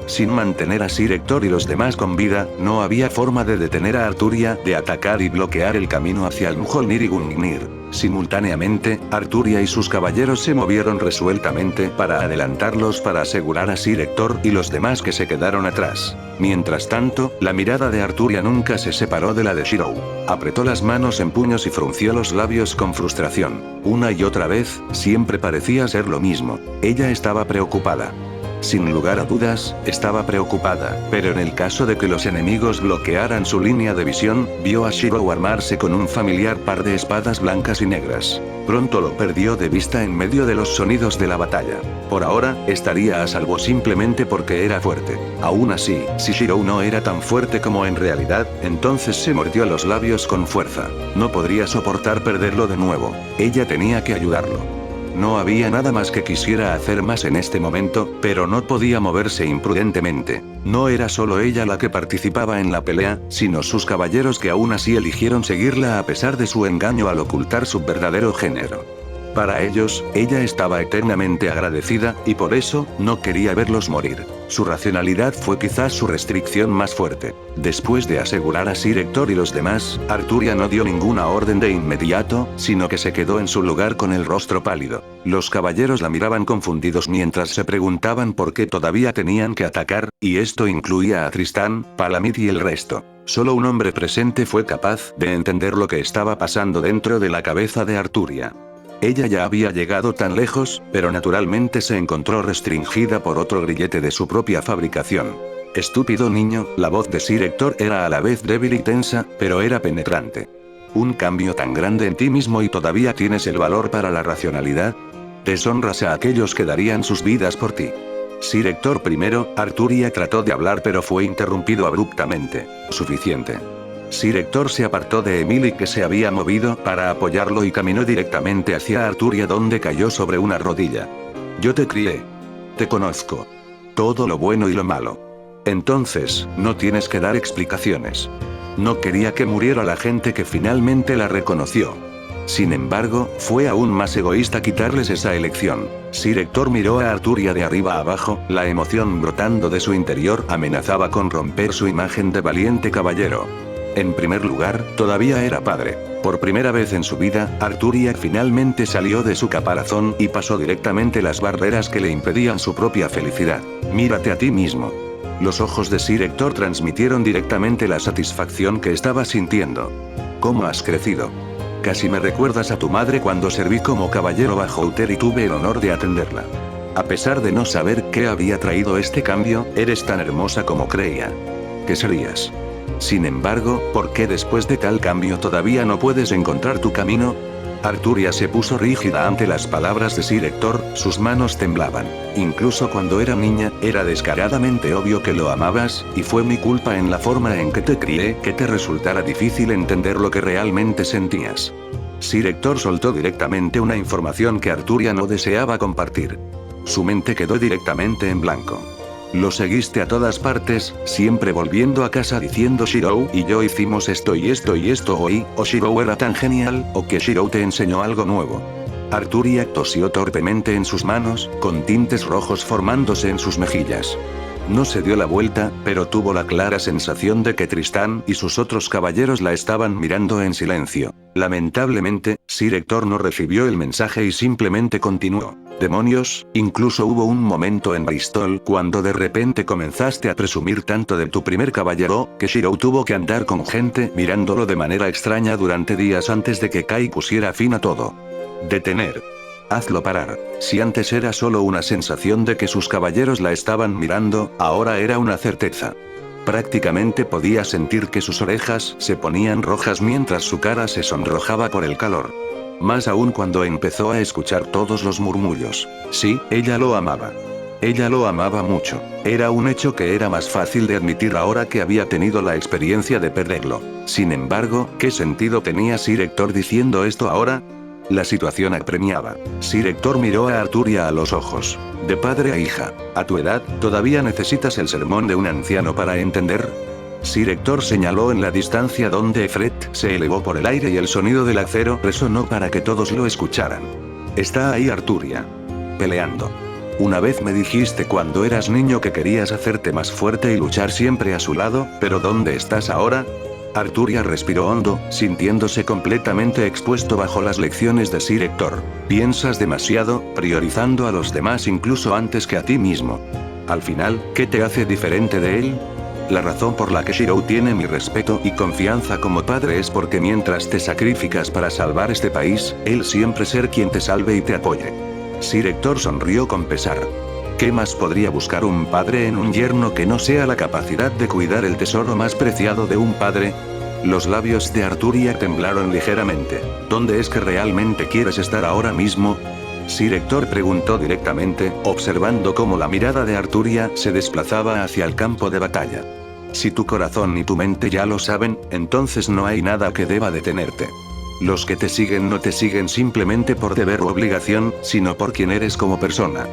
S1: Sin mantener a Sir Hector y los demás con vida, no había forma de detener a Arturia de atacar y bloquear el camino hacia el Mjolnir y Gungnir. Simultáneamente, Arturia y sus caballeros se movieron resueltamente para adelantarlos para asegurar a Sir Hector y los demás que se quedaron atrás. Mientras tanto, la mirada de Arturia nunca se separó de la de Shirou. Apretó las manos en puños y frunció los labios con frustración. Una y otra vez, siempre parecía ser lo mismo. Ella estaba preocupada. Sin lugar a dudas, estaba preocupada, pero en el caso de que los enemigos bloquearan su línea de visión, vio a Shirou armarse con un familiar par de espadas blancas y negras. Pronto lo perdió de vista en medio de los sonidos de la batalla. Por ahora, estaría a salvo simplemente porque era fuerte. Aún así, si Shirou no era tan fuerte como en realidad, entonces se mordió los labios con fuerza. No podría soportar perderlo de nuevo. Ella tenía que ayudarlo. No había nada más que quisiera hacer más en este momento, pero no podía moverse imprudentemente. No era solo ella la que participaba en la pelea, sino sus caballeros que aún así eligieron seguirla a pesar de su engaño al ocultar su verdadero género. Para ellos, ella estaba eternamente agradecida, y por eso, no quería verlos morir. Su racionalidad fue quizás su restricción más fuerte. Después de asegurar a Sir Hector y los demás, Arturia no dio ninguna orden de inmediato, sino que se quedó en su lugar con el rostro pálido. Los caballeros la miraban confundidos mientras se preguntaban por qué todavía tenían que atacar, y esto incluía a Tristán, Palamid y el resto. Solo un hombre presente fue capaz de entender lo que estaba pasando dentro de la cabeza de Arturia. Ella ya había llegado tan lejos, pero naturalmente se encontró restringida por otro grillete de su propia fabricación. Estúpido niño, la voz de Sir Hector era a la vez débil y tensa, pero era penetrante. ¿Un cambio tan grande en ti mismo y todavía tienes el valor para la racionalidad? Deshonras a aquellos que darían sus vidas por ti. Sir Hector primero, Arturia trató de hablar pero fue interrumpido abruptamente. Suficiente. Sir Hector se apartó de Emily que se había movido para apoyarlo y caminó directamente hacia Arturia donde cayó sobre una rodilla. Yo te crié. Te conozco. Todo lo bueno y lo malo. Entonces, no tienes que dar explicaciones. No quería que muriera la gente que finalmente la reconoció. Sin embargo, fue aún más egoísta quitarles esa elección. Sir Hector miró a Arturia de arriba a abajo, la emoción brotando de su interior amenazaba con romper su imagen de valiente caballero. En primer lugar, todavía era padre. Por primera vez en su vida, Arturia finalmente salió de su caparazón y pasó directamente las barreras que le impedían su propia felicidad. Mírate a ti mismo. Los ojos de Sir Hector transmitieron directamente la satisfacción que estaba sintiendo. ¿Cómo has crecido? Casi me recuerdas a tu madre cuando serví como caballero bajo Uther y tuve el honor de atenderla. A pesar de no saber qué había traído este cambio, eres tan hermosa como creía. ¿Qué serías? Sin embargo, ¿por qué después de tal cambio todavía no puedes encontrar tu camino? Arturia se puso rígida ante las palabras de Sir Hector, sus manos temblaban. Incluso cuando era niña, era descaradamente obvio que lo amabas, y fue mi culpa en la forma en que te crié que te resultara difícil entender lo que realmente sentías. Sir Hector soltó directamente una información que Arturia no deseaba compartir. Su mente quedó directamente en blanco. Lo seguiste a todas partes, siempre volviendo a casa diciendo Shirou y yo hicimos esto y esto y esto hoy, o Shirou era tan genial, o que Shirou te enseñó algo nuevo. Arturia tosió torpemente en sus manos, con tintes rojos formándose en sus mejillas. No se dio la vuelta, pero tuvo la clara sensación de que Tristán y sus otros caballeros la estaban mirando en silencio. Lamentablemente, Sir Hector no recibió el mensaje y simplemente continuó. Demonios, incluso hubo un momento en Bristol cuando de repente comenzaste a presumir tanto de tu primer caballero, que Shirou tuvo que andar con gente mirándolo de manera extraña durante días antes de que Kai pusiera fin a todo. Detener. Hazlo parar. Si antes era solo una sensación de que sus caballeros la estaban mirando, ahora era una certeza. Prácticamente podía sentir que sus orejas se ponían rojas mientras su cara se sonrojaba por el calor. Más aún cuando empezó a escuchar todos los murmullos. Sí, ella lo amaba. Ella lo amaba mucho. Era un hecho que era más fácil de admitir ahora que había tenido la experiencia de perderlo. Sin embargo, ¿qué sentido tenía Sir Hector diciendo esto ahora? La situación apremiaba. Sir Hector miró a Arturia a los ojos. De padre a hija. A tu edad, ¿todavía necesitas el sermón de un anciano para entender? Sir Hector señaló en la distancia donde Efret se elevó por el aire y el sonido del acero resonó para que todos lo escucharan. Está ahí Arturia. Peleando. Una vez me dijiste cuando eras niño que querías hacerte más fuerte y luchar siempre a su lado, pero ¿dónde estás ahora? Arturia respiró hondo, sintiéndose completamente expuesto bajo las lecciones de Sir Hector. Piensas demasiado, priorizando a los demás incluso antes que a ti mismo. Al final, ¿qué te hace diferente de él? La razón por la que Shirou tiene mi respeto y confianza como padre es porque mientras te sacrificas para salvar este país, él siempre será quien te salve y te apoye. Sir Hector sonrió con pesar. ¿Qué más podría buscar un padre en un yerno que no sea la capacidad de cuidar el tesoro más preciado de un padre? Los labios de Arturia temblaron ligeramente. ¿Dónde es que realmente quieres estar ahora mismo? Sir Héctor preguntó directamente, observando cómo la mirada de Arturia se desplazaba hacia el campo de batalla. Si tu corazón y tu mente ya lo saben, entonces no hay nada que deba detenerte. Los que te siguen no te siguen simplemente por deber u obligación, sino por quien eres como persona.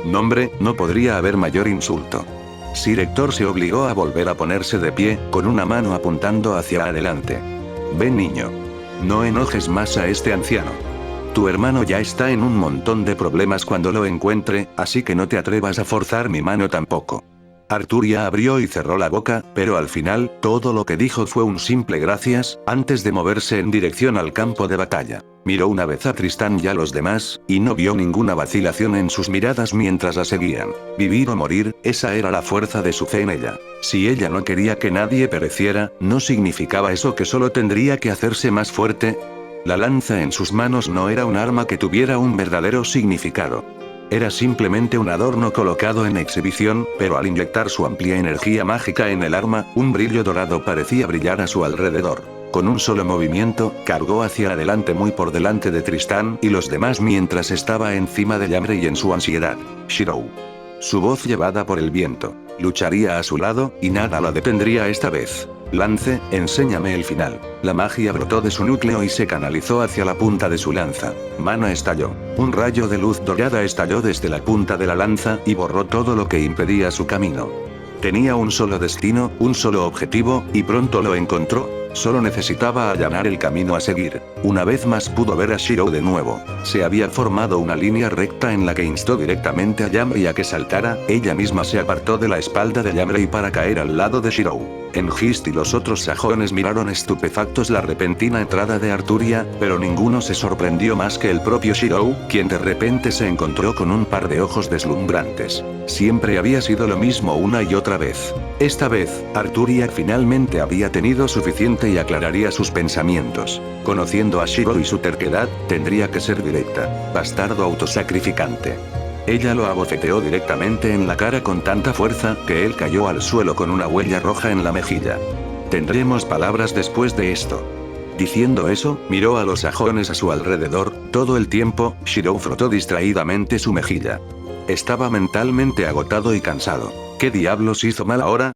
S1: Nombre, no podría haber mayor insulto. Sir Héctor se obligó a volver a ponerse de pie, con una mano apuntando hacia adelante. Ven, niño. No enojes más a este anciano. Tu hermano ya está en un montón de problemas cuando lo encuentre, así que no te atrevas a forzar mi mano tampoco. Arturia abrió y cerró la boca, pero al final, todo lo que dijo fue un simple gracias, antes de moverse en dirección al campo de batalla. Miró una vez a Tristán y a los demás, y no vio ninguna vacilación en sus miradas mientras la seguían. Vivir o morir, esa era la fuerza de su fe en ella. Si ella no quería que nadie pereciera, ¿no significaba eso que solo tendría que hacerse más fuerte? La lanza en sus manos no era un arma que tuviera un verdadero significado. Era simplemente un adorno colocado en exhibición, pero al inyectar su amplia energía mágica en el arma, un brillo dorado parecía brillar a su alrededor. Con un solo movimiento, cargó hacia adelante muy por delante de Tristán y los demás mientras estaba encima de Yamre y en su ansiedad. Shirou. Su voz llevada por el viento. Lucharía a su lado, y nada la detendría esta vez. Lance, enséñame el final. La magia brotó de su núcleo y se canalizó hacia la punta de su lanza. Mana estalló. Un rayo de luz dorada estalló desde la punta de la lanza y borró todo lo que impedía su camino. Tenía un solo destino, un solo objetivo, y pronto lo encontró. Solo necesitaba allanar el camino a seguir. Una vez más pudo ver a Shirou de nuevo. Se había formado una línea recta en la que instó directamente a Yamri a que saltara, ella misma se apartó de la espalda de Yamri para caer al lado de Shirou. Engist y los otros sajones miraron estupefactos la repentina entrada de Arturia, pero ninguno se sorprendió más que el propio Shirou, quien de repente se encontró con un par de ojos deslumbrantes. Siempre había sido lo mismo una y otra vez. Esta vez, Arturia finalmente había tenido suficiente y aclararía sus pensamientos. Conociendo a Shirou y su terquedad, tendría que ser directa. Bastardo autosacrificante. Ella lo abofeteó directamente en la cara con tanta fuerza, que él cayó al suelo con una huella roja en la mejilla. Tendremos palabras después de esto. Diciendo eso, miró a los sajones a su alrededor, todo el tiempo, Shirou frotó distraídamente su mejilla. Estaba mentalmente agotado y cansado. ¿Qué diablos hizo mal ahora?